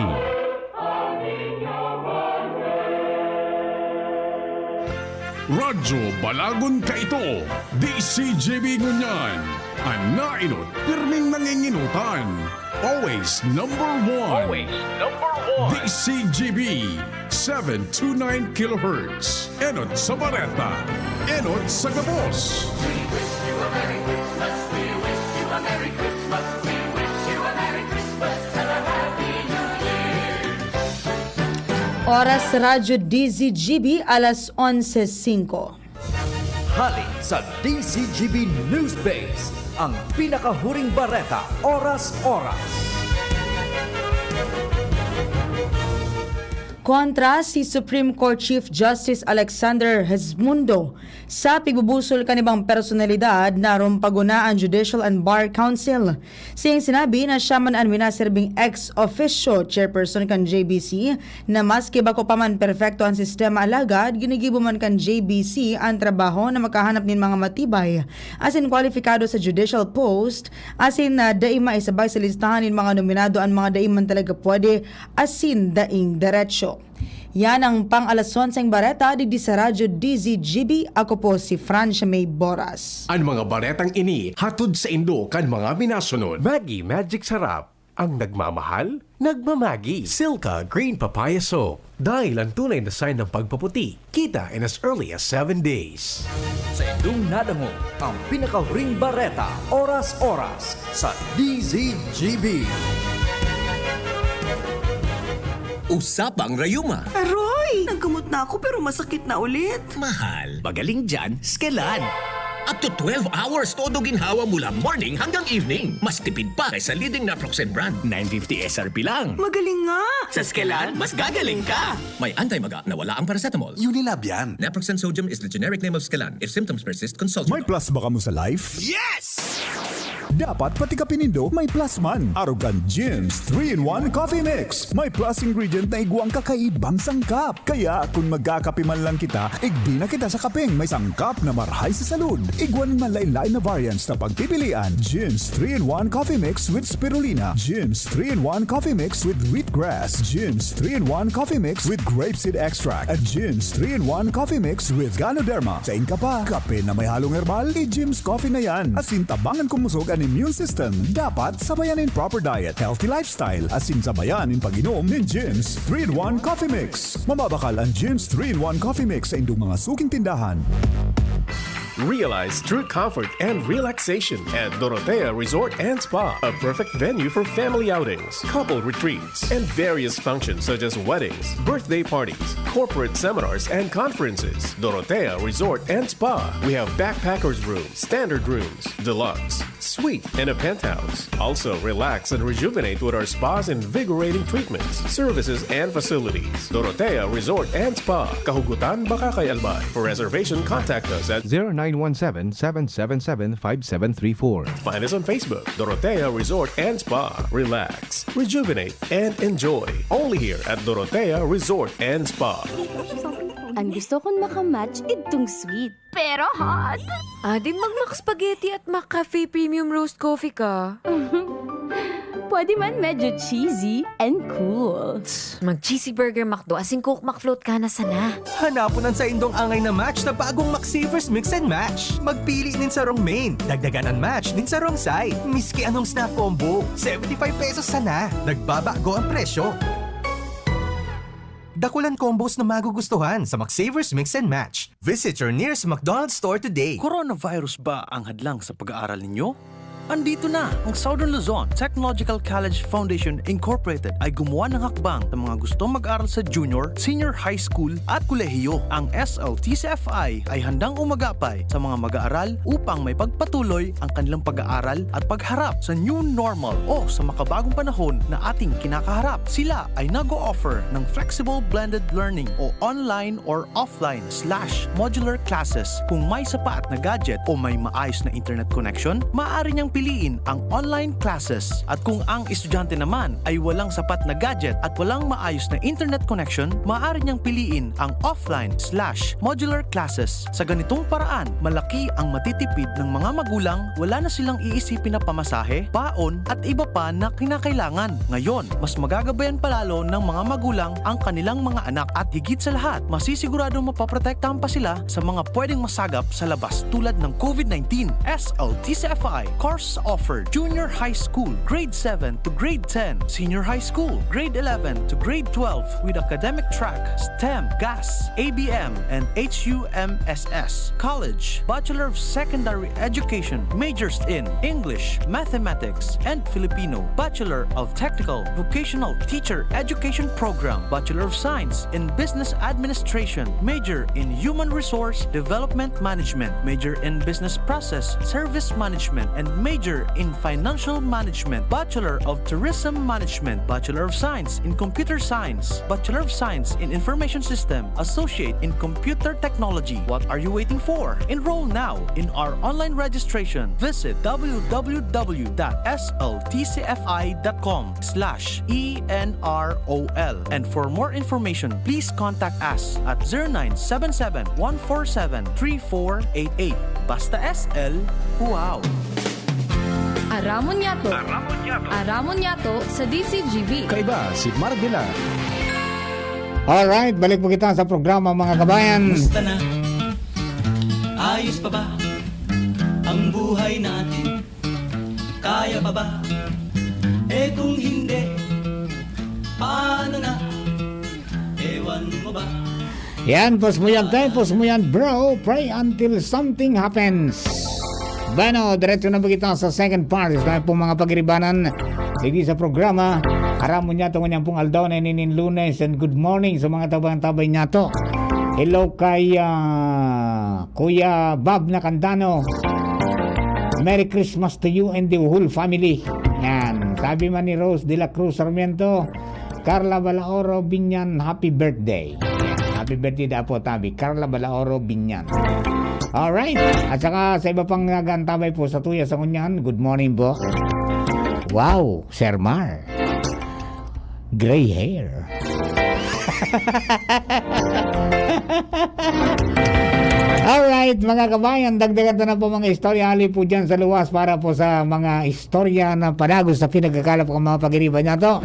Radyo Balagon Kaito, DCGB Ngunyan, Anainot, pirming nanginginutan. Always number one. Always number one. DCGB, 729 kHz. Enot sa Bareta, Enot sa Gabos. We wish you a Merry Christmas. We wish you a Merry Christmas. We wish you a Merry Christmas and a Happy New Year. Oras sa Radyo DZGB, alas 11:05. Halik sa DZGB News Base, ang pinakahuring bareta, oras-oras. Kontra si Supreme Court Chief Justice Alexander Hesmundo sa pigbubusol kanibang personalidad na rumpagunaan Judicial and Bar Council. Siyang sinabi na siya man ang minaserbing ex-officio chairperson kan JBC na maski bako pa man perfecto ang sistema alagad, ginigibo man kan JBC ang trabaho na makahanap nin mga matibay asin kwalifikado sa judicial post asin na daima isabay sa listahan nin mga nominado ang mga daiman talaga pwede asin daing diretsyo. Yan ang pang-alas 11 bareta di sa Radyo DZGB. Ako po si Francia May Boras. Ang mga baretang ini hatod sa Indo kan mga minasunod. Maggie Magic Sarap. Ang nagmamahal, nagmamagi. Silka Green Papaya Soap. Dahil ang tunay na sign ng pagpaputi, kita in as early as 7 days. Sa Indong nadango, ang pinakahuring bareta, oras-oras sa DZGB. Usapang Rayuma. Aroy! Nagkamot na ako pero masakit na ulit. Mahal. Magaling dyan, Skelan. Up to 12 hours todo ginhawa mula morning hanggang evening. Mas tipid pa kaysa leading naproxen brand. 950 SRP lang. Magaling nga! Sa Skelan, mas gagaling ka! May anti-maga na wala ang paracetamol. Unilab yan. Naproxen sodium is the generic name of Skelan. If symptoms persist, consult your May plus ba ka mo sa life? Yes! Dapat pati ka pinindo may plus man. Arugan Jim's 3-in-1 Coffee Mix. May plus ingredient na iguang kakaibang sangkap. Kaya kung magkakape man lang kita, igbi na kita sa kapeng may sangkap na marhay sa salud. Iguan man lain-lain na variants na pagpipilian. Jim's 3-in-1 Coffee Mix with Spirulina. Jim's 3-in-1 Coffee Mix with Wheatgrass. Jim's 3-in-1 Coffee Mix with Grapeseed Extract. At Jim's 3-in-1 Coffee Mix with Ganoderma. Sa inka pa, kape na may halong herbal, Jim's Coffee na yan. Asin tabangan kumusog ang immune system. Dapat sabayan in proper diet, healthy lifestyle, asin sabayan in pag-inom ng Jim's 3-in-1 Coffee Mix. Mababakal ang Jim's 3-in-1 Coffee Mix sa indong mga suking tindahan. Realize true comfort and relaxation at Dorotea Resort and Spa, a perfect venue for family outings, couple retreats, and various functions such as weddings, birthday parties, corporate seminars, and conferences. Dorotea Resort and Spa. We have backpackers rooms, standard rooms, deluxe, suite, and a penthouse. Also, relax and rejuvenate with our spas and invigorating treatments, services, and facilities. Dorotea Resort and Spa. Kahugutan baka kay Albay. For reservation, contact us at 0917-777-5734. Find us on Facebook, Dorotea Resort and Spa. Relax, rejuvenate, and enjoy. Only here at Dorotea Resort and Spa. Ang gusto kong makamatch itong sweet. Pero hot. Di mag-Mac Spaghetti at Mac Cafe Premium Roast Coffee ka. Pwede man medyo cheesy and cool. Mag-cheesy burger McDo asing Coke McFloat ka na sana. Hanapunan sa indong angay na match na bagong McSavers Mix and Match. Magpili din sa wrong main, dagdagan ang match din sa wrong side. Miski anong snack combo, 75 pesos sana. Nagbabago ang presyo. Dakulan combos na magugustuhan sa McSavers Mix and Match. Visit your nearest McDonald's store today. Coronavirus ba ang hadlang sa pag-aaral ninyo? Andito na ang Southern Luzon Technological College Foundation Incorporated ay gumawa ng hakbang sa mga gustong mag-aral sa junior, senior high school at kolehiyo. Ang SLTCFI ay handang umagapay sa mga mag-aaral upang may pagpatuloy ang kanilang pag-aaral at pagharap sa new normal o sa makabagong panahon na ating kinakaharap. Sila ay nag-o-offer ng flexible blended learning o online or offline/modular classes. Kung may sapat na gadget o may maayos na internet connection, maaari niyang piliin ang online classes. At kung ang estudyante naman ay walang sapat na gadget at walang maayos na internet connection, maaari niyang piliin ang offline/modular classes. Sa ganitong paraan, malaki ang matitipid ng mga magulang, wala na silang iisipin na pamasahe, baon at iba pa na kinakailangan. Ngayon, mas magagabayan palalo ng mga magulang ang kanilang mga anak at higit sa lahat, masisiguradong mapaprotektahan pa sila sa mga pwedeng masagap sa labas tulad ng COVID-19. SLTCFI course offered junior high school, grade 7 to grade 10, senior high school, grade 11 to grade 12 with academic track, STEM, GAS, ABM, and HUMSS. College, Bachelor of Secondary Education, majors in English, Mathematics, and Filipino. Bachelor of Technical Vocational Teacher Education Program, Bachelor of Science in Business Administration, major in Human Resource Development Management, major in Business Process Service Management, and major major in Financial Management, Bachelor of Tourism Management, Bachelor of Science in Computer Science, Bachelor of Science in Information System, Associate in Computer Technology. What are you waiting for? Enroll now in our online registration. Visit www.sltcfi.com/ENROL. And for more information, please contact us at 0977-147-3488. Basta SL, wow! Aramon Yato. Aramon Yato sa DCGB. Kaiba si Mardila. Alright, balik po kita sa programa mga kabayan. Musta na? Ayos pa ba ang buhay natin? Kaya pa ba? Eh kung hindi, paano na? Ewan mo ba? Yan, pos mo yan tayo, pos mo yan bro. Pray until something happens. Bueno, diretso na ba kita sa second part. Dahil po mga pagiribanan hindi sa programa. Aramon niya ito kanyang pong aldaw na ninin Lunes. And good morning sa mga tabang-tabay niya to. Hello kay Kuya Bob Nakandano. Merry Christmas to you and the whole family. Yan, sabi man ni Rose de la Cruz Sarmiento, Carla Balaoro Binyan, happy birthday. Happy birthday na po tabi, Carla Balaoro Binyan. Alright, at saka sa iba pang nagantabay po sa tuya sa kunyan, good morning po. Wow, Sir Mar, gray hair. Alright, mga kabayan, dagdagan na po mga istorya hali po dyan sa luwas para po sa mga istorya na panagos sa pinagkakalap ng mga pag-iriban niya to.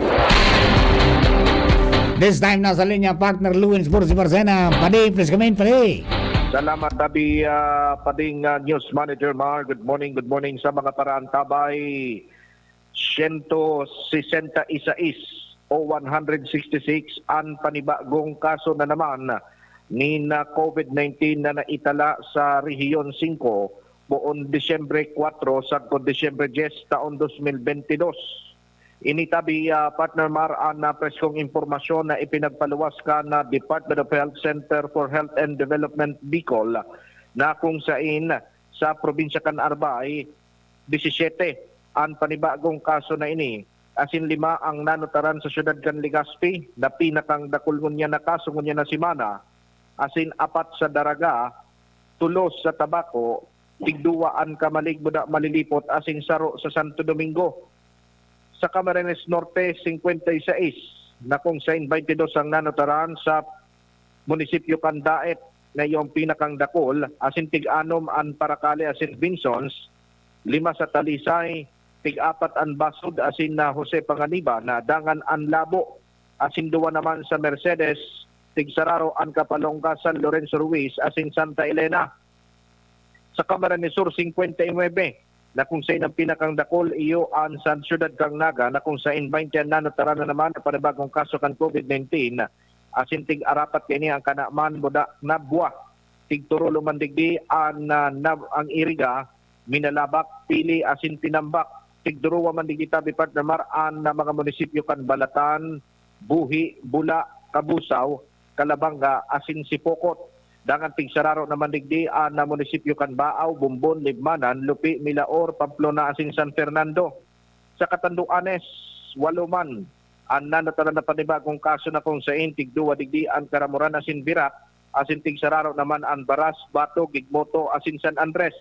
This time nasa linya partner Luwins Bursi Barsena. Padi, please come in, Padi. Salamat tabi Pading News Manager Mar. Good morning sa mga paraan tabay. 166 o 166 ang panibagong kaso na naman ni COVID-19 na naitala sa Rehiyon 5 buong Disyembre 4 sa Disyembre 10 taon 2022. Initabi partner Mar ang preskong impormasyon na ipinagpaluwas ka na Department of Health Center for Health and Development Bicol na kung sain sa probinsya kan Arbay 17 ang panibagong kaso na ini. Asin 5 ang nanutaran sa syudad kan Legazpi na pinakang dakul ngunya na kaso ngunya na simana. Asin 4 sa Daraga, 3 sa Tabaco, 2 ang Kamaligbuda malilipot asin saro sa Santo Domingo. Sa Camarines Norte, 56 na kung sa 22 ang nanutaran sa munisipyo Kandaet na yung pinakang dakol, asin 3 ang Paracale asin Vinsons, 5 sa Talisay, 4 ang Basud asin na Jose Panganiba na Dangan ang Labo, asin 2 naman sa Mercedes, 3 Sararo ang Kapalongga, San Lorenzo Ruiz asin Santa Elena. Sa Camarines Sur, 59 na kung saan ang pinakang dakol iyo ang sa syudad kang Naga na kung saan 20 na nanutaran na naman na panibagong kaso kan COVID-19 asin 4 kini ang kanaman buda na buwa 3 lumandigdi ang Iriga Minalabak Pili asin Tinambak 3 mandigdi tabi partner Mar ang mga munisipyo kan Balatan Buhi Bula Kabusaw Kalabanga asin Sipokot. Dangan Pigsararo naman digdian na munisipyo kan Baaw, Bumbon, Libmanan, Lupi, Milaor, Pamplona, asin San Fernando. Sa Catanduanes, 8 man ang nanataran na panibagong kaso na kung saan 2 digdian Karamuran asin Birak, asin Pigsararo naman ang Baras, Bato, Gigmoto, asin San Andres.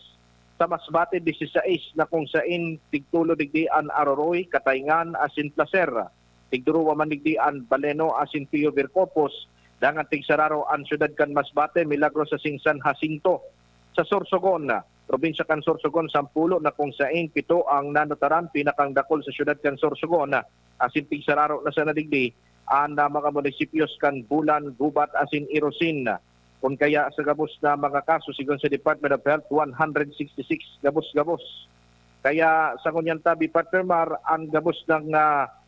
Sa Masbate, 16 na kung saan 3 digdian Aroroy, Katayngan, asin Placer. 2 man digdian Baleno, asin Pio Vircopos, Dangan Tigsararo ang syudad kan Masbate, Milagros sa San Jacinto. Sa Sorsogon, probinsya kan Sorsogon, 10 na kung saan 7 ang nanutaran, pinakang dakol sa syudad kan Sorsogon. Asin Tigsararo na sa nadigdi, ang mga munisipios kan Bulan, Gubat, asin Irosin. Kung kaya sa gabos na mga kaso, sigon sa Department of Health, 166 gabos-gabos. Kaya sa kunyan tabi, partner Mar, ang gabos ng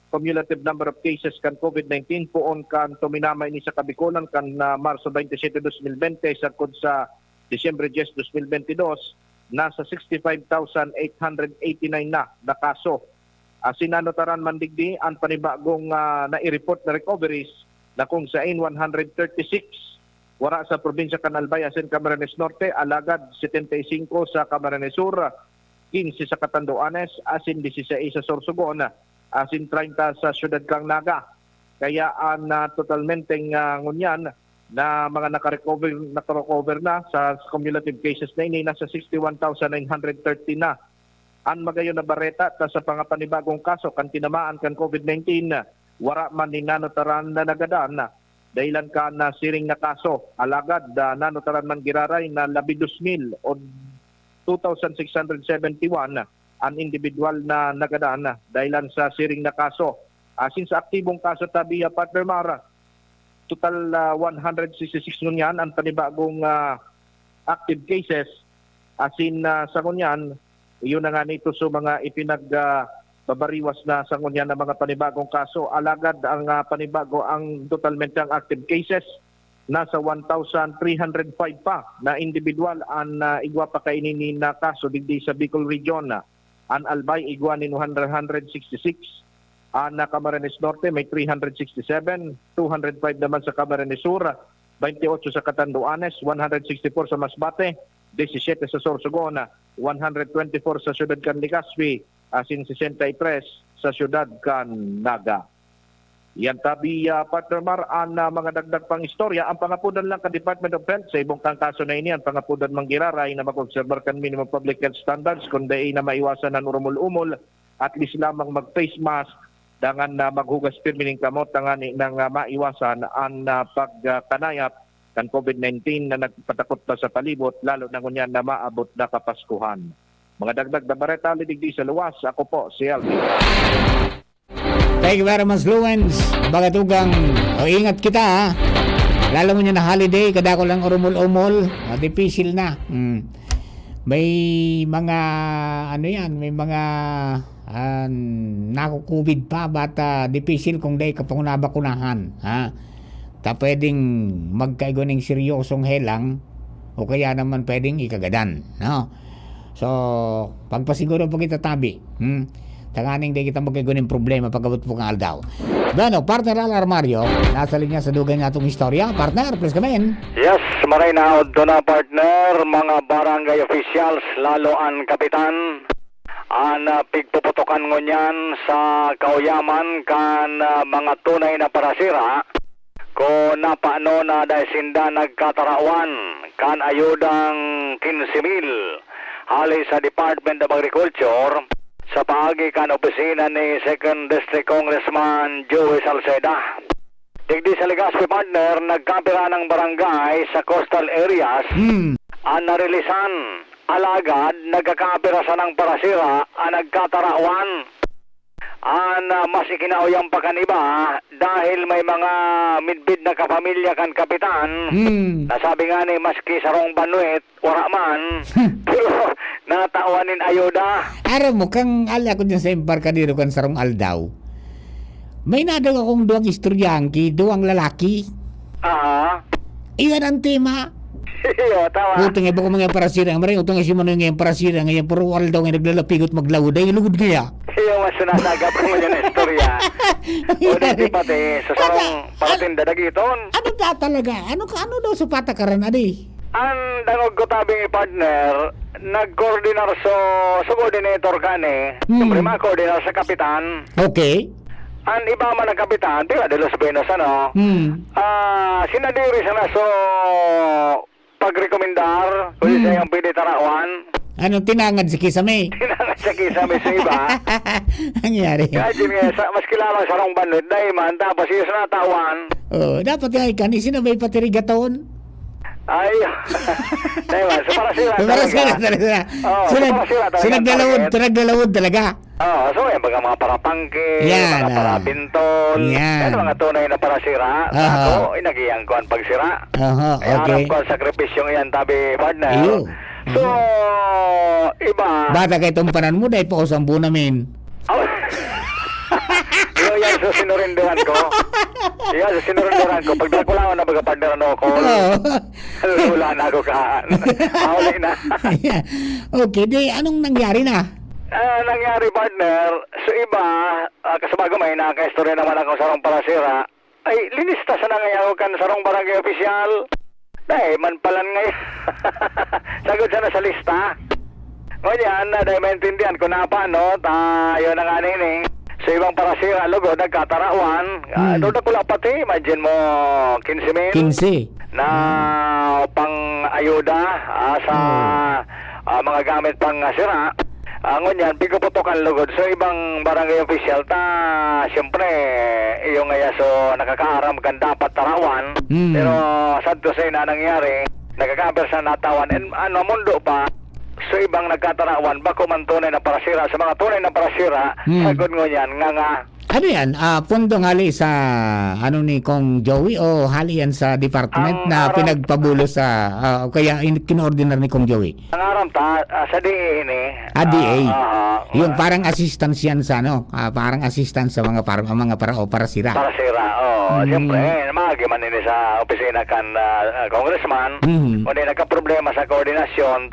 cumulative number of cases kan COVID-19 poon kan tuminamay ni sa Kabikulan kan Marso 27, 2020 sakod sa Disyembre 10, 2022 nasa 65,889 na kaso. Sinanotaran man digdi ang panibagong na-i-report na recoveries na kung saan 136 wara sa probinsya kan Albay asin Camarines Norte, alagad 75 sa Camarines Sur, 15 sa Catanduanes, asin 16 sa Sorsogon, asin 30 sa Ciudad Naga. Kaya totalmente ngunyan na mga nakarecover na sa cumulative cases na ini, nasa 61,930 na. Ang magayon na bareta ta sa pangapanibagong kaso kan tinamaan kan COVID-19, wara man ni nanotaran na nagadan dahilan ka na siring na kaso. Alagad nanotaran man giraray na 12,000 o 2,671 ang individual na nagadaan dahilan sa siring na kaso. Asin sa aktibong kaso tabi partner Mara, total 166 ngunyan ang panibagong active cases. Asin sa ngunyan, iyon na nga nito sa mga babariwas na sa ngunyan na mga panibagong kaso. Alagad ang panibago, ang totalmente ang active cases, nasa 1,305 pa na individual ang igwa pa kaininin na kaso digdi sa Bicol Region. Ang Albay igwa ni 166. Ang Camarines Norte may 367, 205 naman sa Camarines Sur, 28 sa Catanduanes, 164 sa Masbate, 17 sa Sorsogon, 124 sa Ciudad Legazpi, asin 63 sa Ciudad Naga. Yan tabi partner Mar ang mga dagdag pang istorya. Ang pangapudan lang ka Department of Health sa ibong kang kaso na ini, ang pangapudan manggiraray na mag-observer kan minimum public health standards kundi na maiwasan ng urumul-umol, at least lamang mag-face mask, dangan na maghugas pirmining kamot, dangan nang maiwasan ang pagkanayap kan COVID-19 na nagpatakot pa sa palibot, lalo na ngunyan na maabot na Kapaskuhan. Mga dagdag na bareta, lidigdi sa luwas. Ako po, si Alvin. Thank you very much, Luwens. Bagatugang, ingat kita ha. Lalo mo niya na holiday, kada ko lang urumol-umol, difficile na. May mga, may mga naku-COVID pa, bata difficile kung day kapag nabakunahan. Ha? Ta pwedeng magkaigoning seryosong helang, o kaya naman pwedeng ikagadan. No? So, pagpasiguro po kita tabi. Tanganing di kita magkigunin problema pagkabot po ng aldaw. Bueno, partner Alar Mario, nasa linya sa dugan nga itong istorya. Partner, please come in. Yes, maray na na partner, mga barangay officials, lalo ang kapitan, ang pigpuputokan ngunyan sa kauyaman kan mga tunay na parasira, kung napaano na dahil sinda nagkatarawan kan ayudang 15,000 hali sa Department of Agriculture sa paagi kan opisina ni 2nd District Congressman Joey Salceda. Digdi sa Legazpi partner, nagkapira ng barangay sa coastal areas ang narilisan. Alagad, nagkakapira sa ng parasira ang nagkatarawan. Ang mas ikinauyang pa kaniba dahil may mga midbid na kapamilya kan kapitan. Nasabi nga ni maski sarong banuit, wala man. Pero natawanin ayuda. Araw mo, kang ala ko dyan sa embarkadero kan sarong aldaw. May nadaw akong duwang istoryangki, duwang lalaki. Iyan ang tema. Tawa. Utang iba ko mga parasira. Maray, utang isi mo na yung parasira. Ngayon, puro aldaw nga naglalapigot maglawod. Ay, lugod kaya. Yung mas sinasagap ko mo yung istorya. O di pati, sa sarong parating dadagiton. Ano ta talaga? Ano daw sa patakaran, adi? Ang dangog ko tabing partner, nag-coordinar coordinator ka ni, yung prima coordinator sa kapitan. Okay. Ang iba man ang kapitan, tila de Los Pinos, ano? Sinadiri sa naso pagrekomendar, kung siya yung pwede tarawan. Anong tinangad sa kisame? Tinangad sa kisame sa iba. Nangyari. Kaya mas kilala sa rong banod, dahil man, tapos yung natawan. Dapat nga ikan, isinabay pati rigaton. Ay, dahil man, so parasira talaga. Sinagdalawod talaga. So yan, mga parapangke, mga parapinton, yan mga tunay na parasira. Ako, inagiyang ko ang pagsira. Okay. Harap ko ang sakripisyong yan, tabi partner. So, iba. Bata kay tumpanan mo, dahil po usang po namin. Yan sa sinurinduhan ko. Pag nakulangan na baga partner ano ko. Wala na ako ka. Mahuli na. Okay, di anong nangyari na? Nangyari partner, sa iba, kasabago may nakaistorya naman ako sa rong parasira, ay linista sa nangayaw kan sa rong barangay opisyal. Dahil man palan ngayon. Sagod siya na sa lista. Ngayon, dahil maintindihan ko na pa, no? Tayo na nga nini. Sa ibang parasira, lugod, nagkatarawan. Doon na kula pati, imagine mo, 15 mil. 15. Na pang-ayuda sa mga gamit pang sira. Ngunyan, piguputokan lugod. So, ibang barangay official, siyempre, yung so, nakakaaram kan dapat tarawan. Pero, sad to say na nangyari, nakakaper sa natawan. And mundo pa, so ibang nagkatarawan, bako man tunay na parasira. Sa mga tunay na parasira, sagod ngunyan, nga. Ano yan? Pundo hali sa ano ni Kong Joey o hali yan sa department na pinagpabulo sa kaya kinordinar ni Kong Joey? Ang aram sa DA ni. DA. Yung parang assistance yan sa ano, parang assistance sa mga parasira. Parasira, siyempre, magiman nini sa opisina kan congressman. Kundi nagka-problema sa koordinasyon,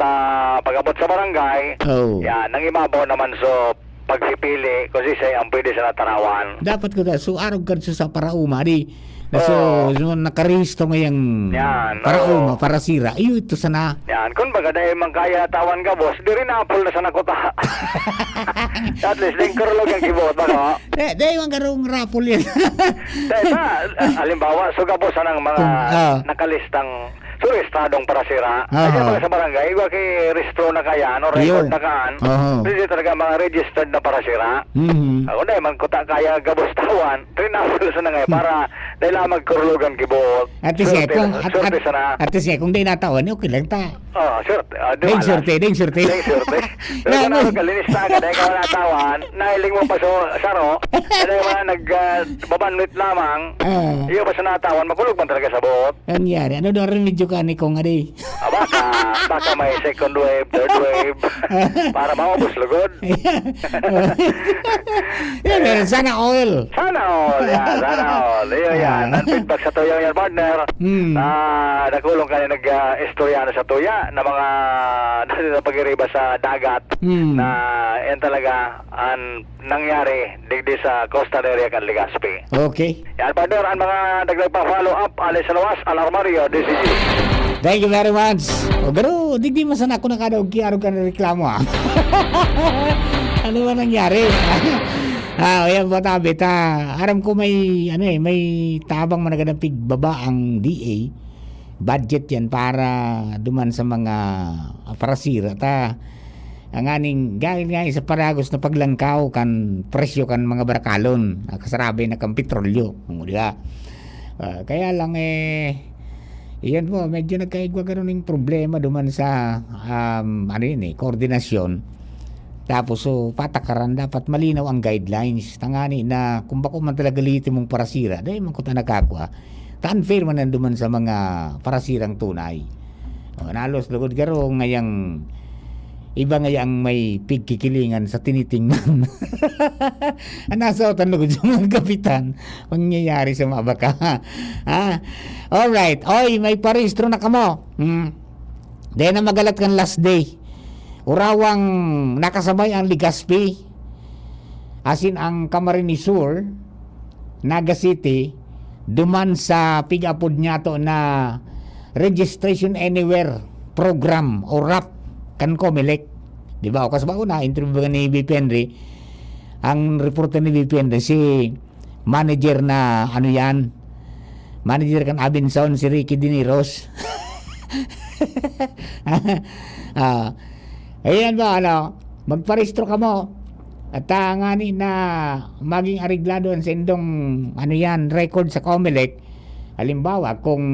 pag-abot sa barangay, yan, nang imabaw naman so pagsipili kasi siya ang pwede sa natarawan. Dapat ko da so arog ka sa parauma di. So nakaristo ngayang parauma para sira. Iyo ito sana. Yan kun baga dahil man kaya tawan ka boss, di rin apol na sa nakuta. At least din kurlog ang kibot ba? Dahil man karong rapol yan. Dahil halimbawa suga boss ng mga nakalistang estradong parasira. Kaya mga sa barangay, iwa kay restro na kaya, record na kaan. Pwede talaga mga registered na parasira. Ako na, man kuta kaya gabustawan, trinapol sa na ngayon para dahil magkurulugan kibot. At siya, kung di natawan, okay lang ta. Ding surte. Pero kung nakakalinis na ka, dahil ka natawan, nahiling mo pa saro, dahil mga nagbabanwit lamang, iyo pa sa natawan, makulog man talaga sa buot. Ano yari? Ano doon remedyo ka ni Kong Adi? Baka may second wave, third wave, para maubos lugod. Sana oil. Sana all. Iyo yan. Feedback sa tuya yan, partner. Nakulong ka na nag-istorya na sa tuya na mga pag-iriba sa dagat na yan talaga ang nangyari digdi sa coastal area kan Legazpi. Okay. Yan, partner, ang mga nagpa-follow up, Alice Lawas, Alarmario, DCG. Thank you very much. Pero digdi masan ako nakadaog kiyaro ka na reklamo Ano ba nangyari? Yan po tabi aram ko may may tabang managadang pigbaba ang DA budget yan para duman sa mga parasira ang aning gahil nga sa paragos na paglangkaw kan presyo kan mga barakalon kasarabi na kan petrolyo diba? Kaya lang iyan po medyo nagkaigwa karon ng problema duman sa koordinasyon. Tapos patakaran dapat malinaw ang guidelines tangani na kung bako man talaga litin mong parasira dahil man ko nakakwa unfair man nanduman sa mga parasirang tunay nalos lugod garo ngayang iba ngayang may pigkikilingan sa tinitingnan nasa otan lugod sa mga kapitan pangyayari sa mga baka alright may parehistro na kamo dahil na magalat kan last day urawang nakasabay ang Legazpi asin ang Camarines Sur Naga City duman sa pig-apod niya to na Registration Anywhere program o RAP kan Comelec di ba o kasabay na interview ni VP Henry ang reporter ni VP Henry si manager na manager kan Abinson si Ricky Diniros ayan ba magparehistro ka mo at ngani na maging areglado ang sendong record sa Comelec halimbawa kung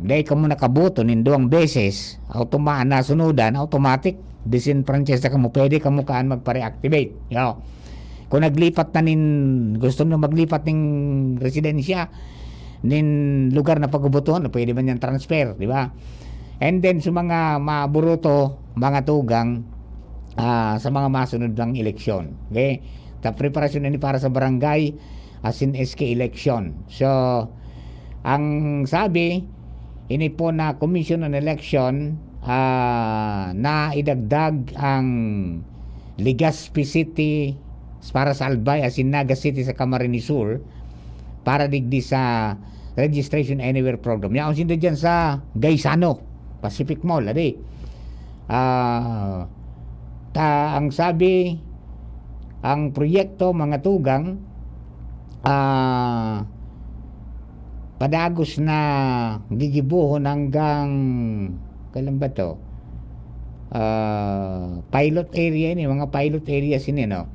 dahil ka mo nakaboto ninduang beses automatic na sunudan automatic disenfranchised ka mo pwede ka mo kaan magpa-reactivate kung naglipat na gusto nyo maglipat ng residensya nin lugar na pagbubutuhan pwede man yan transfer di ba and then sa mga maburuto mga tugang sa mga masunod ng eleksyon. Okay? Preparasyon na para sa barangay as in SK election. So, ang sabi, ini po na Commission on Election na idagdag ang Legazpi City para sa Albay as in Naga City sa Camarines Sur para digdi sa Registration Anywhere program. Yaon sinda dyan sa Gaisano, Pacific Mall, ang sabi, ang proyekto mga tugang, padagos na gigibuhon hanggang kailan ba to? Pilot area ini, mga pilot areas ini, no?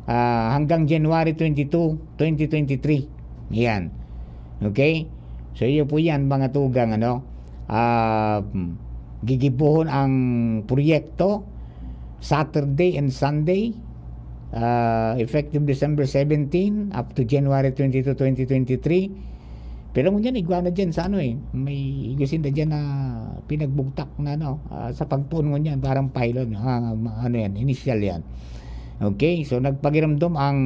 Hanggang January 22, 2023. Yan. Okay? So iyo po yan mga tugang, ano? Gigibuhon ang proyekto Saturday and Sunday, effective December 17 up to January 22, 2023. Pero ngunyan iguana dyan sa ano may igusin na dyan na pinagbugtak na sa pagpuon ngunyan parang pilot, ano yan, initial yan. Okay, so nagpagiramdom ang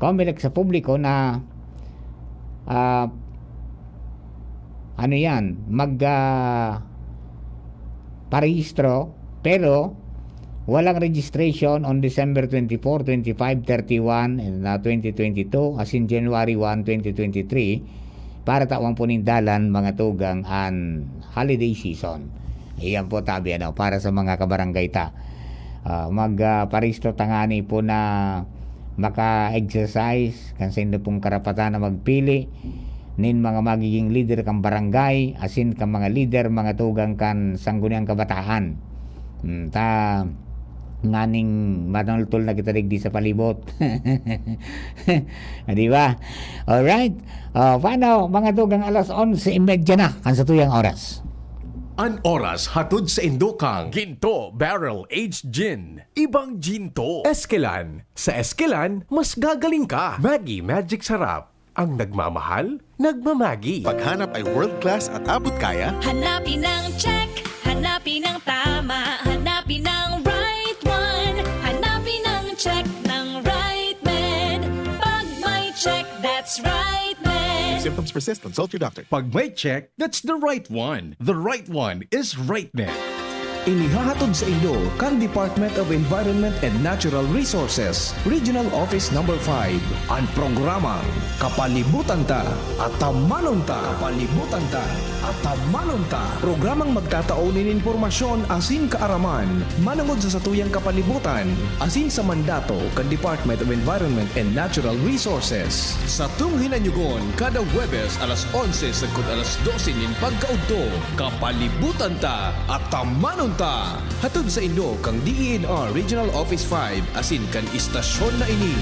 COMELEC sa publiko na ano yan, parehistro pero walang registration on December 24, 25, 31 and 2022 as in January 1, 2023 para tawang po dalan mga tugang an holiday season. Iyan po tabi para sa mga kabarangay ta. Magparehistro tangani po na maka-exercise kansin na pong karapatan na magpili nin mga magiging leader kang barangay asin kang mga leader mga tugang kan sangguniang kabataan. Nganing manultol na kita digdi sa palibot. Di ba? Alright. Paano mga tugang 11:30 na kan sa tuyang oras? An oras hatod sa Indokang Ginto Barrel Aged Gin. Ibang ginto. Eskelan. Sa Eskelan, mas gagaling ka. Maggie Magic Sarap. Ang nagmamahal, nagmamagi. Paghanap ay world class at abot kaya. Hanapin ang check, hanapin ang tama, hanapin ang right one, hanapin ang check ng right man. Pag may check, that's right man. If symptoms persist, consult your doctor. Pag may check, that's the right one. The right one is RightMed. Inihahatod sa inyo kan Department of Environment and Natural Resources, Regional Office No. 5, ang programang Kapalibutan Ta at Tamanon Ta. Kapalibutan Ta at Tamanon Ta. Programang magtataonin informasyon asin kaaraman, manangod sa satuyang kapalibutan, asin sa mandato kan Department of Environment and Natural Resources. Sa tunghinanyugon, kada Huwebes alas 11 sagkod alas 12 nin pagkaudto, Kapalibutan Ta at Tamanon Ta. Hatod sa Indo kang DENR Regional Office 5 asin kan istasyon na ini.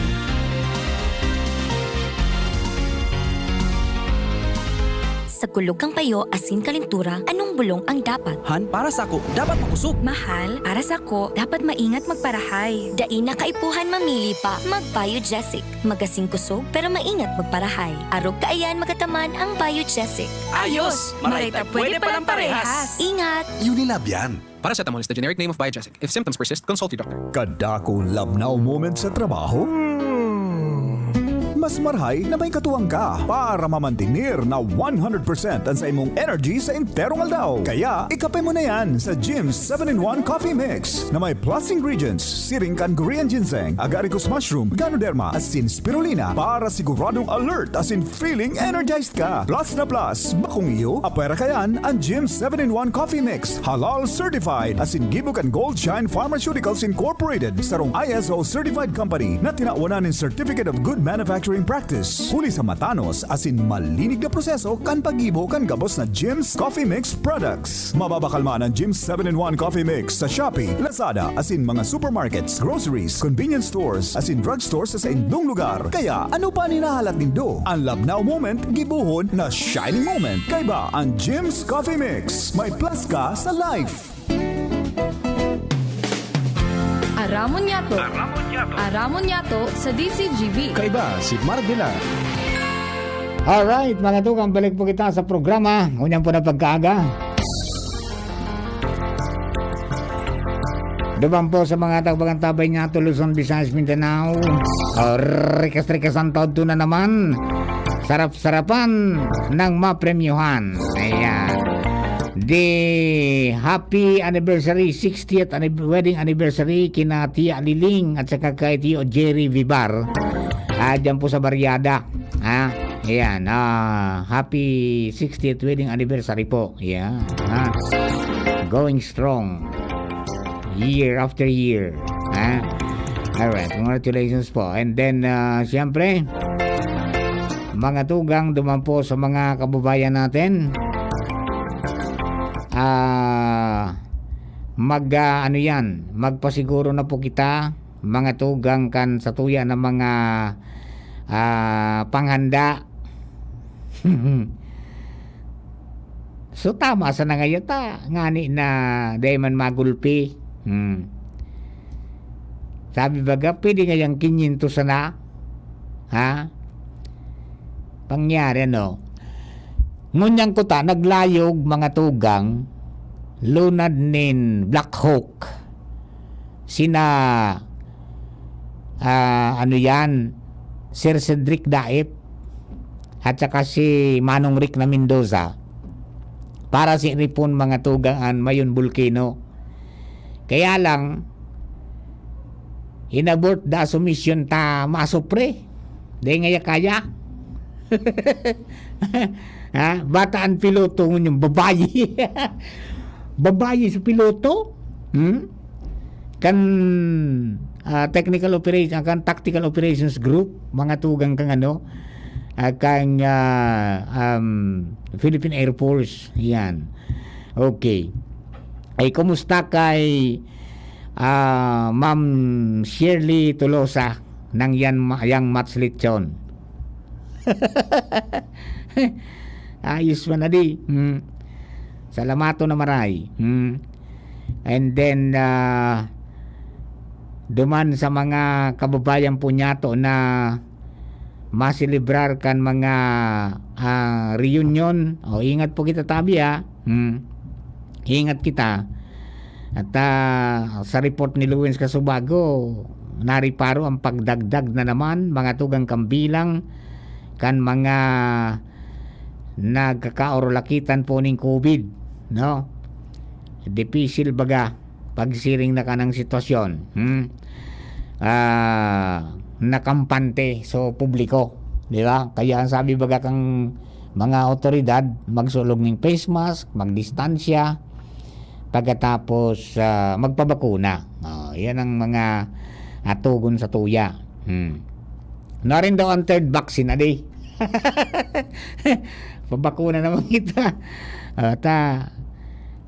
Sa kulog kang payo asin kalintura, anong bulong ang dapat? Han, para sa ako, dapat makusog. Mahal, para sa ko, dapat maingat magparahay. Dain na kaipuhan mamili pa, magBioGesic. Magasing kusog pero maingat magparahay. Arog kaayan magataman ang BioGesic. Ayos! Maray ta, pwede palang parehas. Ingat! Unilab yan. Paracetamol is the generic name of BioGesic. If symptoms persist, consult your doctor. Kadakong labnaw moment sa trabaho? Mas marhay na may katuwang ka para mamantinir na 100% ang sa imong energy sa enterong aldaw. Kaya, ikape mo na yan sa Jim's 7-in-1 Coffee Mix na may plus ingredients, siring kan Korean ginseng, agaricus mushroom, ganoderma, asin spirulina para siguradong alert asin feeling energized ka. Plus na plus, bakong iyo, apera kayan ang Jim's 7-in-1 Coffee Mix. Halal certified asin gibukan Gold Shine Pharmaceuticals Incorporated sarong ISO certified company na tinawanan ng Certificate of Good Manufacturing Practice. Huli sa matanos asin malinig na proseso kan pagibo kan gabos na Jim's Coffee Mix products. Mababakalman ang Jim's 7-in-1 Coffee Mix sa Shopee, Lazada asin mga supermarkets, groceries, convenience stores asin drugstores sa indong lugar. Kaya ano pa ninahalat nindo? Ang labnaw moment gibuhon na shining moment. Kay ba ang Jim's Coffee Mix? May plus ka sa life. Aramon Yato sa DCGB. Kaiba si Marvela. Alright, mga tugang, balik po kita sa programa. Unyang po na pagkaaga. Duman po sa mga tagbang-tabay niya, Luzon, Visayas, Mindanao. Rikas-rikasan taon na naman. Sarap-sarapan ng mapremyuhan. Ayan. The happy anniversary, 60th wedding anniversary kina Tia Liling at saka kay Tio Jerry Vibar. Diyan po sa Barriada. Ayan. Happy 60th wedding anniversary po. Ayan. Going strong. year after year. Ha? Alright, congratulations po. And then, siyempre, mga tugang duman po sa mga kababayan natin. Magpasiguro na po kita, mga tugang kan sa tuya ng mga panghanda. So tama sa nangayata ngani na day man magulpi. Sabi baga pwede kayang 500 sana, ha? Pangyari no. Ngunyang ko ta naglayog mga tugang lunad nin Black Hawk. Sina Sir Cedric Daip at saka si Manong Rick na Mendoza para si Ripon mga tugangan mayon Volcano. Kaya lang inabort da submission ta masupre di ngaya kaya. Ha? Bataan piloto yung babayi. Babayi sa piloto. Kan technical operations, kan tactical operations group, mga tugang kang kang Philippine Air Force. Yan. Okay. Ay kumusta kay Ma'am Shirley Tolosa ng yang Mats Lechon? Ayos man na di. Salamato na maray. And then duman sa mga kababayan po nyato na masilibrar kan mga reunion. Ingat po kita tabi ha. Ingat kita. At sa report ni Luwins Casubago, nariparo ang pagdagdag na naman mga tugang kambilang kan mga nagkakaorolakitan po ng COVID, no? Dipisil baga pagsiring na kanang sitwasyon. Nakampante so publiko, di ba? Kaya ang sabi baga kang mga otoridad magsulog ng face mask, magdistansya, pagkatapos magpabakuna. Yan ang mga atugon sa tuya. Narin daw ang third vaccine na di. Pabakuna naman kita.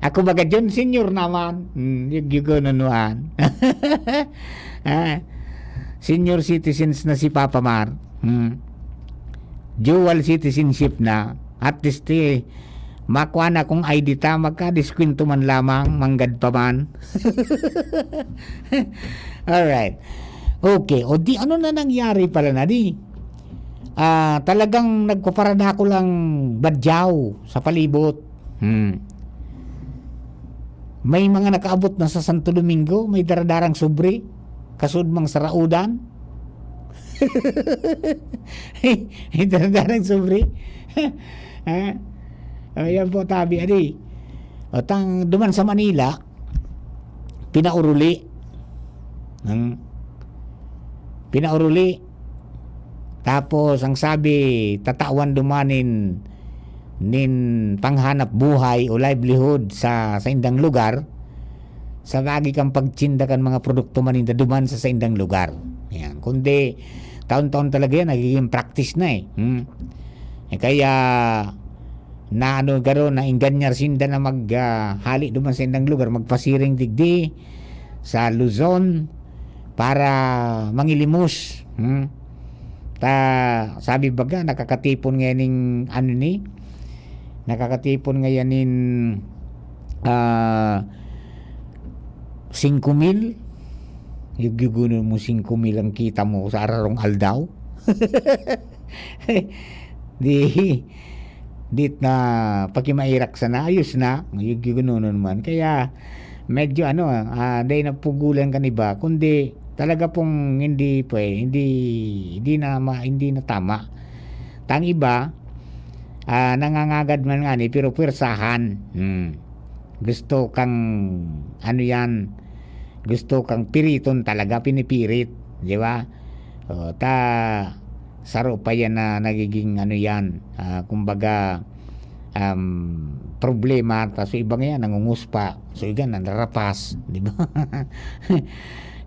Ako baga dyan senior naman. Yugununuan. Senior citizens na si Papa Mar. Dual citizenship na. At least makuha na kung ID ta, magka-diskwento man lamang, manggad pa man. Alright. Okay. O di ano na nangyari pala na di? Talagang nagpaparada ko lang badyaw sa palibot. May mga nakaabot na sa Santo Domingo, may daradarang sobre, kasud mang saraudan. May daradarang sobre. Ayan po tabi adi. Duman sa Manila, pinauruli. Pinauruli. Tapos ang sabi, tatawan dumanin nin panghanap buhay o livelihood sa indang lugar, sa lagi kang pagtsindakan mga produkto maninda duman sa indang lugar. Yan. Kundi taon-taon talaga yan, nagiging practice na eh. Kaya na garo na inganyar sinda na maghali duman sa indang lugar, magpasiring digdi sa Luzon para mangilimos. Sabi baga nakakatipon ngayon nakakatipon ngayon 5,000. Yugugunon mo 5,000 ang kita mo sa ararong aldaw. Dit na pakimairak sana ayos na yugugunon naman. Kaya medyo day na pugulan kaniba, kundi talaga pong hindi na tama. Tang iba nangangagad man nga ni pero pwersahan. Gusto kang gusto kang piriton talaga, pinipirit, di ba? Saro pa yan na nagiging kumbaga problema, tapos iba nga nangunguspa, so igan nanarapas, di ba?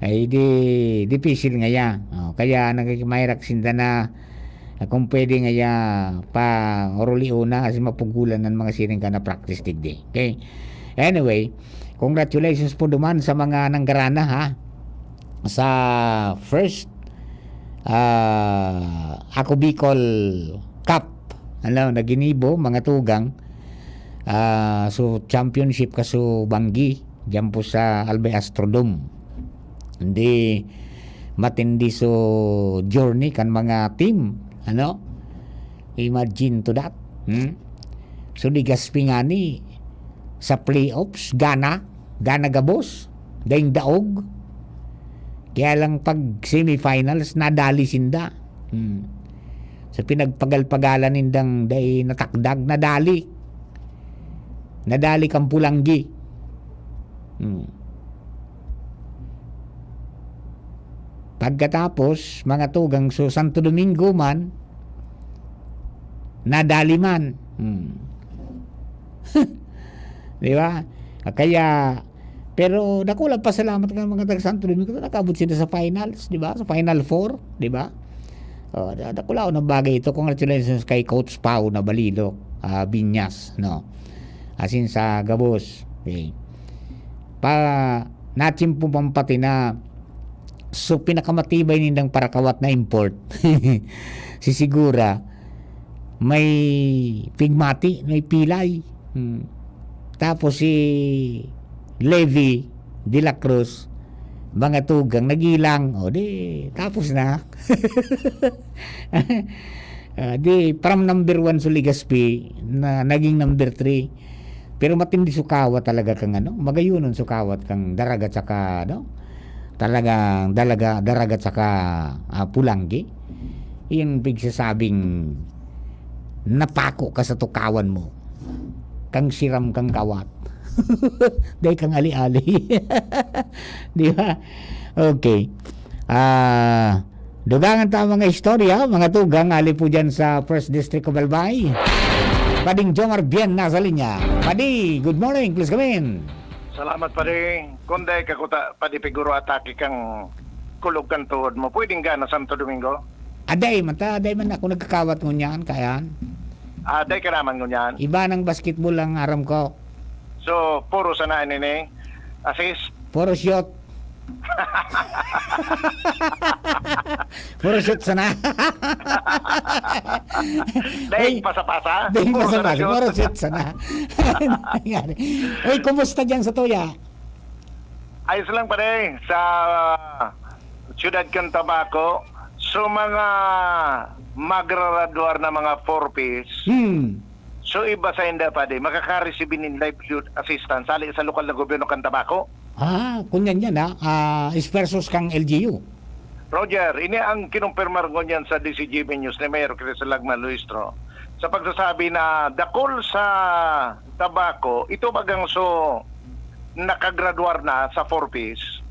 Ay difícil nga yan. Kaya nagmahirap sinda na kung pwede nga ya pa oruli una kasi mapugulan ng mga siring ka na practice digdi. Okay? Anyway, congratulations po duman sa mga nanggarana ha sa first Ako Bicol Cup. Naginibo mga tugang so championship kaso Banggi diyan po sa Albay Astrodome. Hindi matindi so journey kan mga team. Imagine to that. So di Gaspingani sa playoffs gana gabos daing daog. Kaya lang pag semifinals nadali sinda. Sa pinagpagal-pagalan nindang day natakdag nadali kang Pulanggi. Pagkatapos mga tugang so Santo Domingo man nadali man. Di ba? Kaya pero nakulang pasalamat ng mga taga Santo Domingo nakabot sila sa finals, di ba? Sa Final Four, di ba? Nakulaw ng bagay ito. Congratulations kay Coach Pau na Balilo, Binyas, no? Asin sa Gabos. Okay. Natin po pampati na so pinakamatibay nindang parakawat na import si Sigura may pigmati, may pilay. Tapos si Levi de la Cruz mga tugang nagilang tapos na. Di from number 1 sa Ligaspi na naging number 3 pero matindi sukawat talaga kang magayunon sukawat kang daragat saka talagang daragat saka Pulanggi. Yung bigsasabing napako ka sa tukawan mo kang siram kang kawat. Dahil kang ali-ali. Di ba? Okay. Dugangan ta mga istorya, mga tugang ali po dyan sa First District of Albay. Pading Jomar Bien nasa linya. Padi, good morning, please come in. Salamat padi. Kunday kakuta padi figuro atake kang kulog kang tuhod mo. Pwedeng gana Santo Domingo? Aday man ako nagkakawat ngunyan kayan. Aday ka naman ngunyan. Iba ng basketball ang aram ko. So, puro sana nini. Assist. Puro shot. Puro shot sana. Dahil pasa-pasa. Dahil pasa-pasa. Puro shot sana. Uy, kumusta dyan sa Toya? Ayos lang pa rin. Sa Siyudad Cantabaco. So, mga magraduar na mga 4Ps. So iba sa hindi pa din, makaka-receive in livelihood assistance sali sa lokal na gobyerno kan Tabaco. Kunyan yan Ispersos kang LGU. Roger, ini ang kinumpirmar ko niyan sa DCGB News ni Mayor Cris Lagman Luistro. Sa pagsasabi na dakol sa Tabaco, ito bagang so nakagraduar na sa 4Ps.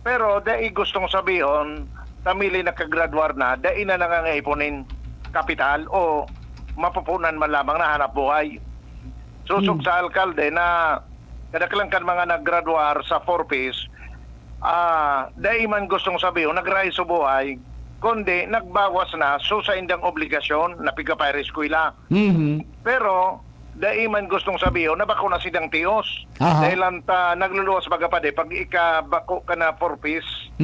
Pero dahil gustong sabihin, tamili nakagraduar na, dahil na nangangaiponin kapital o mapupunan man lamang na hanap buhay. Susok sa alkalde na kadaklang kan mga naggraduar sa 4Ps, dahil man gustong sabihin, nag-rise sa buhay, kundi nagbawas na so sa indang obligasyon na pigapay eskwela. Pero dahil man gustong sabihin, nabako na silang tiyos. Dahil nagluluwas bagapade, pag ikabako ka na 4Ps,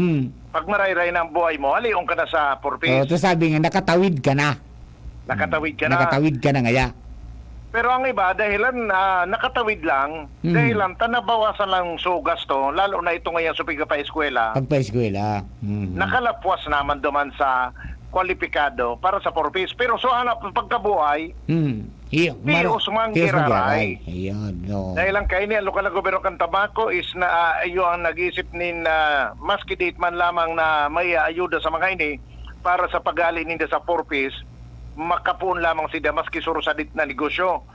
pag marayray na ang buhay mo, haliong ka na sa 4Ps. Ito sabi nga, nakatawid ka na. Nakatawid ka na. Nakatawid ka na ngaya. Pero ang iba, dahilan nakatawid lang, dahilan nabawasan lang so gasto, lalo na ito ngayon sa pagpa-eskwela. Pagpa-eskwela. Nakalapwas naman duman sa kwalipikado para sa 4Ps. Pero so hanap ng pagkabuhay, Pius Manggiray. Dahil lang kayo niya, lokal na gobyerno kan Tabaco is na iyo ang nag-isip nin maski date man lamang na may ayuda sa mga ini para sa pag-ali ninda sa 4Ps, makapuon lamang sila maski surusadit na negosyo.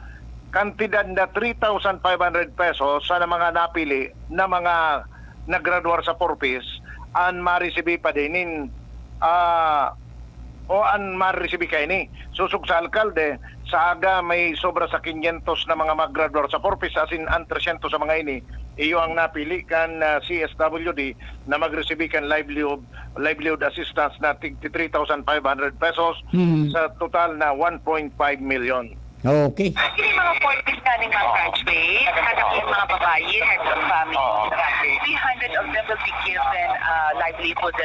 Kantidad na 3,500 pesos sa mga napili na mga naggraduar sa 4Ps ang marisibi pa din in o an ma-receive kay ni. Susog sa alkalde, sa aga may sobra sa 500 na mga mag-graduate sa purpose as in ang 300 sa mga ini. Iyo ang napili kan CSWD na mag-receive kan livelihood assistance na 3,500 pesos sa total na 1.5 million. Okay. Hindi mga purpose na ng mga graduate, kada yung mga babae, heads of family, 300 of them will be given livelihood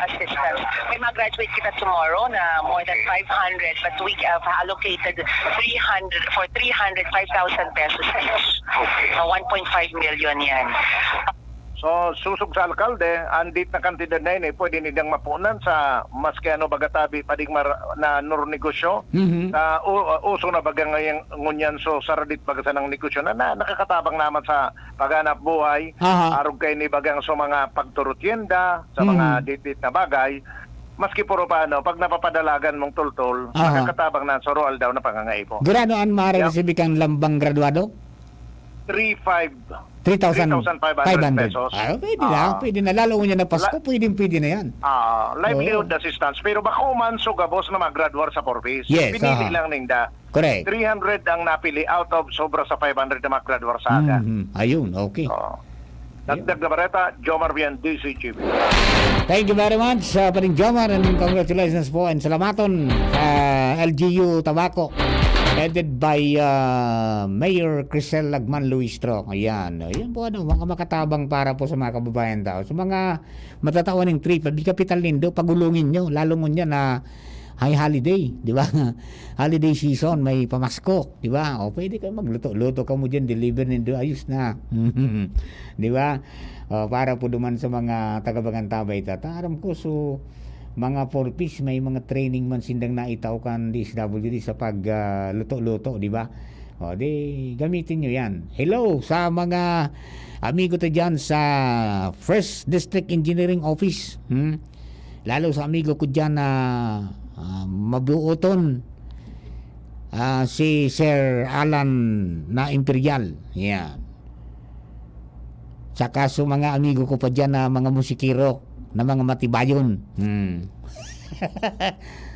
assistance. May mga graduate kita tomorrow na more than 500, but we have allocated 300 5,000 pesos each. 1.5 million yan. So, susog sa alkalde, andit na kantidad na yun, pwede nidang mapunan sa maski ano bagatabi padig na negosyo. Uso na baga ngayang ngunyan so saradit baga sa ng negosyo na nakakatabang naman sa paghanap buhay. Arog kay ni bagang so mga pagturutyenda, sa mga ditit na bagay. Maski puro paano, pag napapadalagan mong tultol, nakakatabang na sa roal daw na pangangaipo. Gurano an ma-receive kang lambang graduado? 3,500 pesos. Pwede na. Pwede na. Lalo niya na Pasko, pwede na yan. Livelihood assistance. Pero baka umanso ka, boss, na mag-graduate sa purpose. Yes, Pinili lang ninda. Correct. 300 ang napili out of sobra sa 500 na mag-graduate sa aga. Ayun, okay. Dagdag na bareta, Jomar Bian, DCGB. Thank you very much, Paring Jomar, and congratulations po and salamaton sa LGU Tabaco. Headed by Mayor Crisel Lagman Luistro. Ayan. Ayan po mga makatabang para po sa mga kababayan daw. Sa mga matatawan ng trip, di kapital nindo, pagulungin nyo. Lalo mo niya na high holiday, di ba? Holiday season, may pamasko, di ba? O pwede ka magluto-luto ka mo dyan, deliver nindo, ayos na. Di ba? Para po duman sa mga taga-Bagantabay. Aram ko, so mga 4-piece, may mga training man sindang naitaw kan DSWD sa pag-luto-luto, di ba? O, di, gamitin nyo yan. Hello sa mga amigo to dyan sa First District Engineering Office. Lalo sa amigo ko dyan na mabuoton, si Sir Alan na Imperial. Yan. Saka sa mga amigo ko pa dyan na mga musikero, na mga matibayon.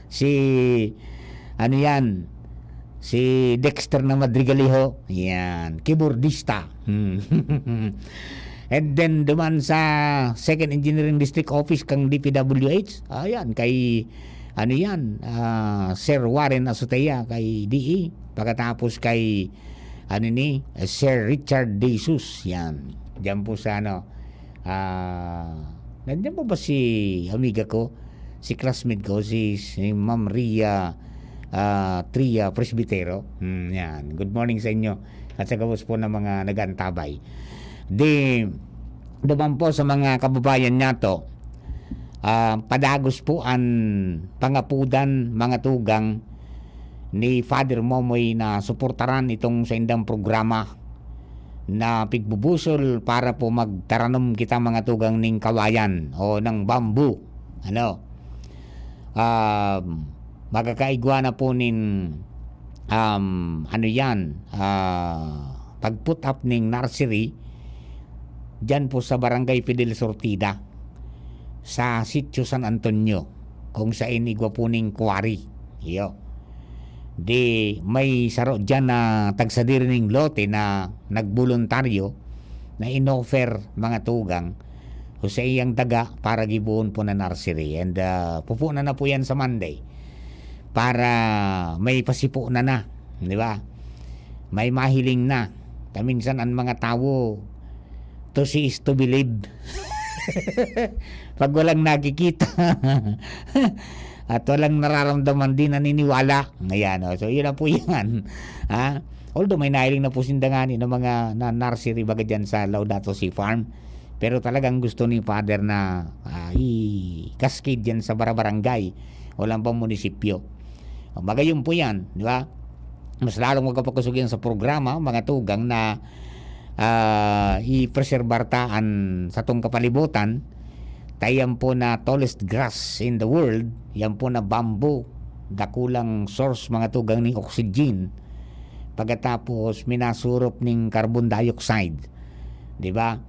Si ano yan, si Dexter na Madrigaliho, yan, keyboardista. And then duman sa Second Engineering District Office kang DPWH, ayan, kay ano yan, Sir Warren Azotea kay DE, pagkatapos kay ano ni Sir Richard De Jesus, yan, diyan po sa ano, nandiyan po ba si amiga ko, si classmate ko, si Ma'am Ria Tria Presbitero. Yan. Good morning sa inyo at sa gabos po ng mga nagantabay. Duman po sa mga kababayan nato, padagos po ang pangapudan mga tugang ni Father Momoy na suportaran itong sa indang programa na pigbubusol para po magtaranom kita mga tugang ning kawayan o ng bamboo. Ano? Magkakaigwa na po nin ano yan, pag-put up ning nursery dyan po sa Barangay Fidel Sortida sa Sitio San Antonio kung sa inigwa po ning quarry. Iyo. Di may saro dyan na tagsadir ning lote na nagboluntaryo na inoffer mga tugang o sa iyang daga para gibuon po na nursery, and pupunan na po yan sa Monday para may pasipo na, di ba? May mahiling na. Kaminsan ang mga tao to see is to believe. Pag walang nakikita at walang nararamdaman din, naniniwala. Ngayon, so yun na po yan. Although may nahiling na po sindanganin ng mga nursery baga dyan sa Laudato Si Farm, pero talagang gusto ni Father na i-cascade dyan sa barangay o lang pang munisipyo. Magayon po yan, di ba? Mas lalong magkapakusugyan sa programa mga tugang na i-preserbartaan sa tong kapalibutan. Tayan po na tallest grass in the world, yan po na bamboo, dakulang source mga tugang ng oxygen, pagkatapos minasurop ng carbon dioxide, di ba?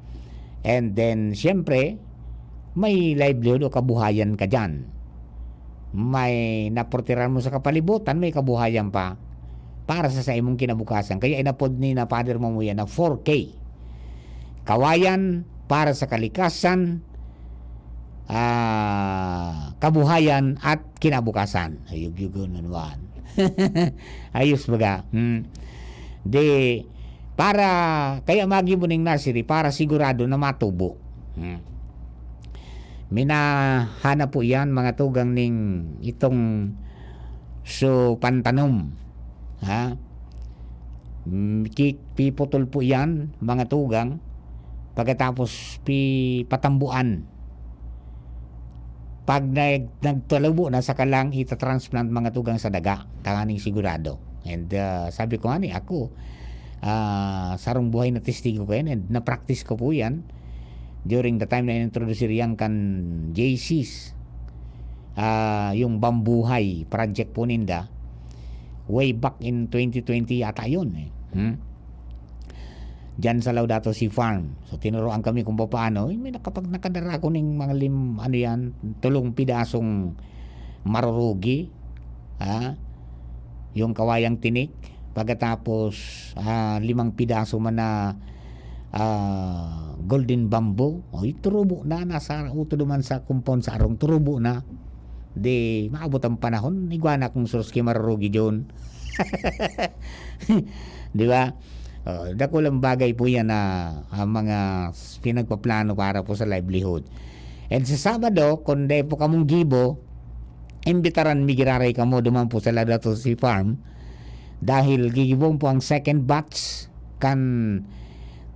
And then siyempre may livelihood o kabuhayan ka dyan may naportiran mo sa kapalibutan, may kabuhayan pa para sa imong kinabukasan. Kaya inapod ni na Father mo yan na 4K. Kawayan para sa kalikasan, kabuhayan at kinabukasan. Ayug-yugon naman. Ayos baga. De, para, kaya magibuning nursery para sigurado na matubo. Minahana po yan mga tugang ning itong so pantanom. Ha? Piputol po yan mga tugang pagkatapos patambuan. Pag nagtalubo na sa kalang itatransplant mga tugang sa daga, tanganing sigurado. And sabi ko nga ni ako, sarong buhay na testigo ko yan and na-practice ko po yan during the time na in-introduce yan kan JC's yung Bambuhay project po ninda way back in 2020 yata yun dyan sa Laudato Si Farm. So tinuruan kami kung paano may nakadara ko ng mga tulong pidasong marurugi, yung kawayang tinik, pagkatapos 5 pidaso man na golden bamboo, turubo na nasa uto naman sa compound sa arong, turubo na di maabot ang panahon iguana kung surski marurugi dyan. Di ba? Dako lang bagay po yan na mga pinagpaplano para po sa livelihood. And sa Sabado, kung di po kamong gibo, imbitaran migiraray kamo duman po sa Laudato Si Farm dahil gigibong po ang second batch kan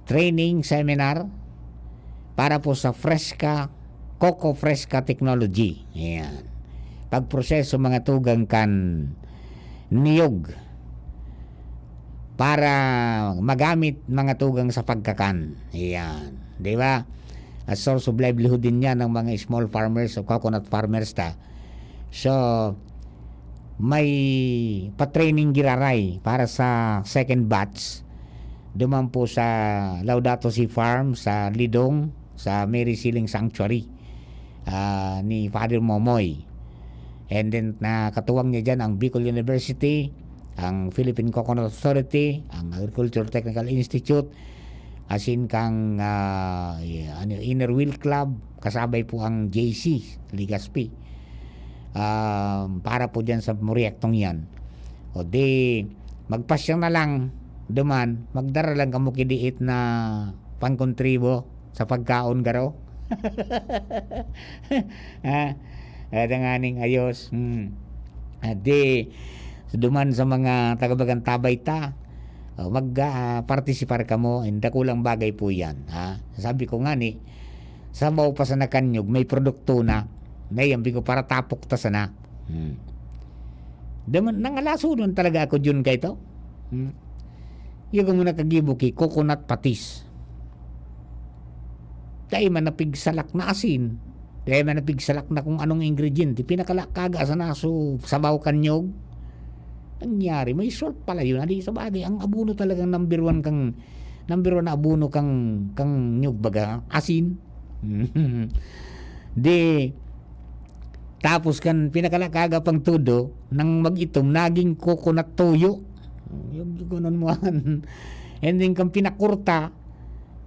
training seminar para po sa Coco Fresca Technology. Ayan. Pagproseso mga tugang kan niyog para magamit mga tugang sa pagkakan. Ayan. Di ba? A source of livelihood din yan ng mga small farmers o coconut farmers ta. So, may pa-training giraray para sa second batch. Duman po sa Laudato Si Farm, sa Lidong, sa Mary Siling Sanctuary ni Father Momoy. And then nakatuwang niya dyan ang Bicol University, ang Philippine Coconut Authority, ang Agriculture Technical Institute, asin kang Inner Wheel Club, kasabay po ang JC, Ligaspi. Para po dyan sa proyektong yan. O di, magpasya na lang duman, magdara lang kamo kidiit na pangkontribo sa pagkaon garo. Danganing ayos. Di, duman sa mga tagabagang tabay ta, mag-participar kamo, hindi kulang bagay po yan. Sabi ko nga ni, sa mau pa sa nakanyog, may produkto na, nayambi ko para tapok ta sana. Nangalaso nun talaga ako dyan kay to. Yung muna kagibuki, coconut patis. Dahil man napigsalak na asin, dahil man napigsalak na kung anong ingredient, pinakalakaga sa naso, sabaw kanyog. Nangyari, may salt pala yun. Adi sa bagay, ang abuno talagang number one na abuno kang nyug baga, asin. Di, tapos kan pinakalakaga pang tudo, nang mag-itom, naging coconut toyo. Yung gano'n mo. And then kang pinakurta,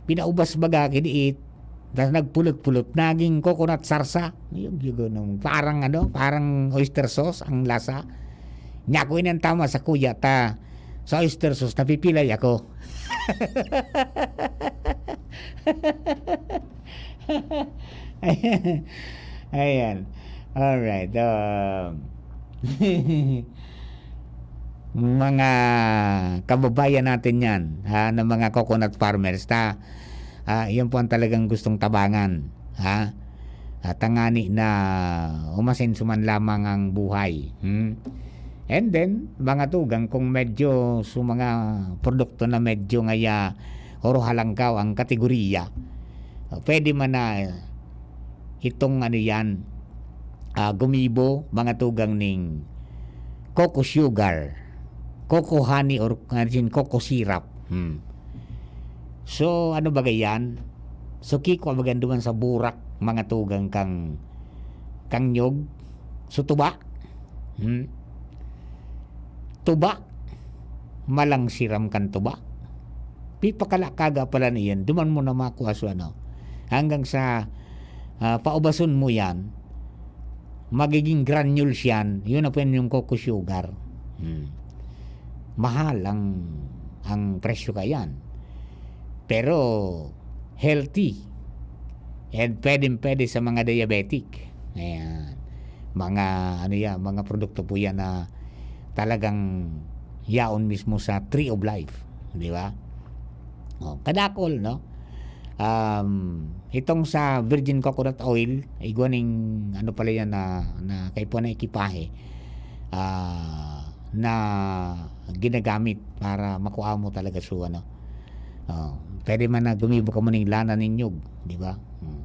pinaubas baga, kidiit, tapos nagpulot-pulot, naging coconut sarsa. Yung gano'n. Parang oyster sauce, ang lasa. Nyako ang tama sa kuya ta sa oyster sauce napipilay ako. Ayan. Alright. Mga kababayan natin yan ng mga coconut farmers yan po ang talagang gustong tabangan. Tangani na umasin suman lamang ang buhay. And then, mga tugang, kung medyo sa mga produkto na medyo ngaya oro halangkaw ang kategorya, pwede man na itong yan, gumibo, mga tugang ning coco sugar, coco honey, or coco syrup. So, ano bagay yan? So, kiko bagan duman sa burak, mga tugang kang nyog, So tuba. Tuba. Malang siram kan tuba. Pipakalakaga pala niyan. Duman mo na makuha so ano. Hanggang sa paubason mo yan, magiging granules yan. Yun na po yung cocoa sugar. Mahal ang presyo kayan. Pero healthy. And pwede sa mga diabetic. Ayan. Mga mga produkto po yan na talagang yaon mismo sa tree of life, di ba? Kadakol, no? Itong sa virgin coconut oil, iguaning ano pala yan na kay po na ekipahe na ginagamit para makuha mo talaga so ano. Pwede man na gumibo ka mo ng lana ng nyug, di ba?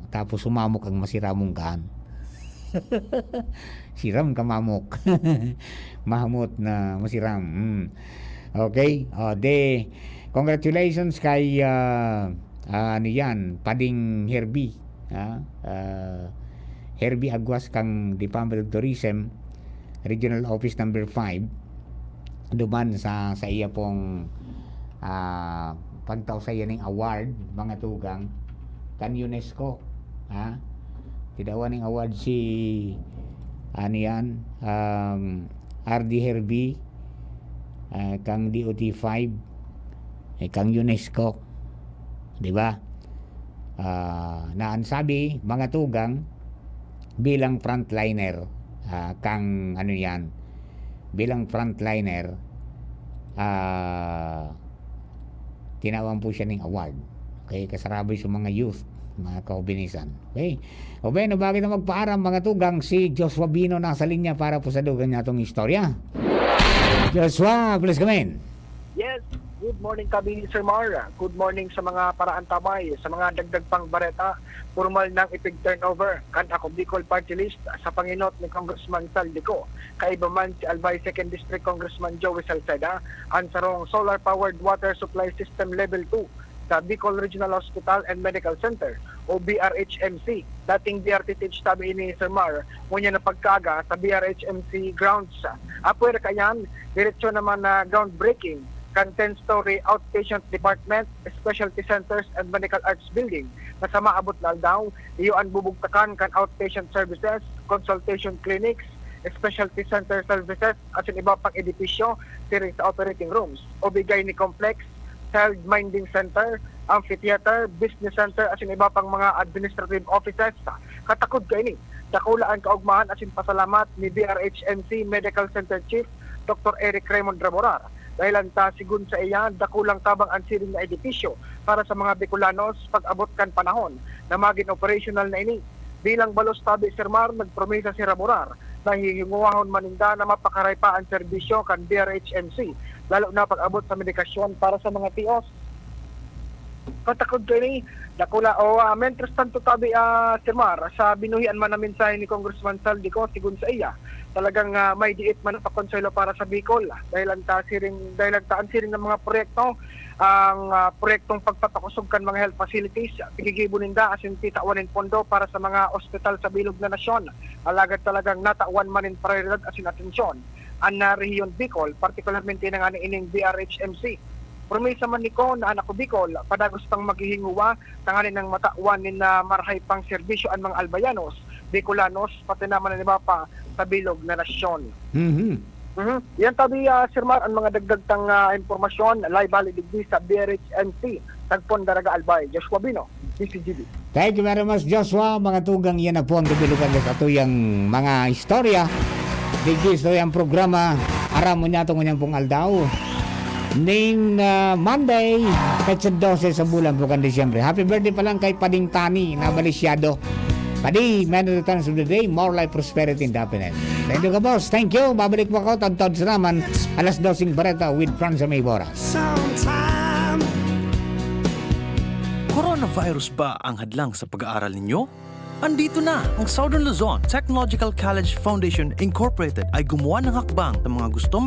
Tapos sumamok ang masira mong gaan. Siram ka mamok. Mahamot na masiram. Okay. Congratulations kay ano yan, Pading Herbie. Herbie Aguas kang Department of Tourism, Regional Office number 5. Duman sa iya pong pagtaw sa iyaning award, mga tugang kan UNESCO. Tidawan ng award si RD Herbie kang DOT5 kang UNESCO, di ba? Naan sabi mga tugang bilang frontliner kang ano yan, bilang frontliner tinawan po siya ng award. Okay, kasarabi sa mga youth, mga kaubinisan. Okay. O bueno, bakit na magpaaram mga tugang, si Joshua Bino nasa linya para po sa dugang niya itong istorya. Joshua, please come in. Yes, good morning kami Sir Mara. Good morning sa mga paraan tamay, sa mga dagdag pang bareta, formal ng ipig turnover. Kan ako Bicol Party List sa panginot ni Congressman Saldico. Kaiba man si Albay 2nd District Congressman Joey Salceda, ang sarong solar powered water supply system level 2 sa Bicol Regional Hospital and Medical Center o BRHMC. Dating DRTH tabi ini Sir Mar, ngunya na pagkaga sa BRHMC grounds. Apuer kayan, diretso naman na groundbreaking kan 10-story outpatient department, specialty centers and medical arts building na sa maabot daw, iyo ang bubugtakan kan outpatient services, consultation clinics, specialty center services at iba pang edipisyo siring sa operating rooms o bigay ni complex child minding center, amphitheater, business center at iba pang mga administrative offices. Katakod kay ni dakulaan kaugmahan at pasalamat ni BRHMC Medical Center Chief Dr. Eric Raymond Ramorar dahil anta sigun sa iya dakulang tabang ang siring na edipisyo para sa mga Bicolanos pag-abot kan panahon na maging operational na ini. Bilang balos tabi Sir Mar, nagpromesa si Ramorar na hihinguahon maninda na mapakaray pa ang serbisyo kan BRHMC lalo na pag-abot sa medikasyon para sa mga TOs. Katakod ko ni dakula mentras tanto tabi Sir Mar sa binuhian man namin sa ni Congressman Saldico sigun sa iya talagang may diit man pa konselo para sa Bicol dahil ang taan siring ng mga proyekto ang proyektong pagpapakusog kan mga health facilities pigigibuninda asin titawan pondo para sa mga ospital sa bilog na nasyon alagad talagang natawan manin prioridad asin atensyon ang rehiyon Bicol particularmente na nga ining BRHMC. Promesa man ni ko na anak ko Bicol, padagos pang maghihinguwa, tanganin ng matawan ni na marhay pang serbisyo ang mga Albayanos, Bicolanos, pati naman na iba pa sa bilog na nasyon. Yan tabi, Sir Mar, ang mga dagdagtang impormasyon, live validity sa BRHMC, Tagpon Daraga Albay, Joshua Bino, DCGB. Thank you very much, Joshua. Mga tugang yan na po ang kabilugan sa tuyang mga istorya. Digis to yung programa, aram mo niya itong kanyang pong aldaw. Ning Monday, kahit sa 12 sa bulan bukan Disyembre. Happy birthday pa lang kay Pading Tani na Balisyado. Padi, man of the times of the day, more life, prosperity, and happiness. Thank you ka, boss. Thank you. Babalik po ako, tagtod sa naman, alas 12 Bareta with Franza Maybora. Coronavirus ba ang hadlang sa pag-aaral ninyo? Andito na ang Southern Luzon Technological College Foundation Incorporated ay gumawa ng hakbang sa mga gustong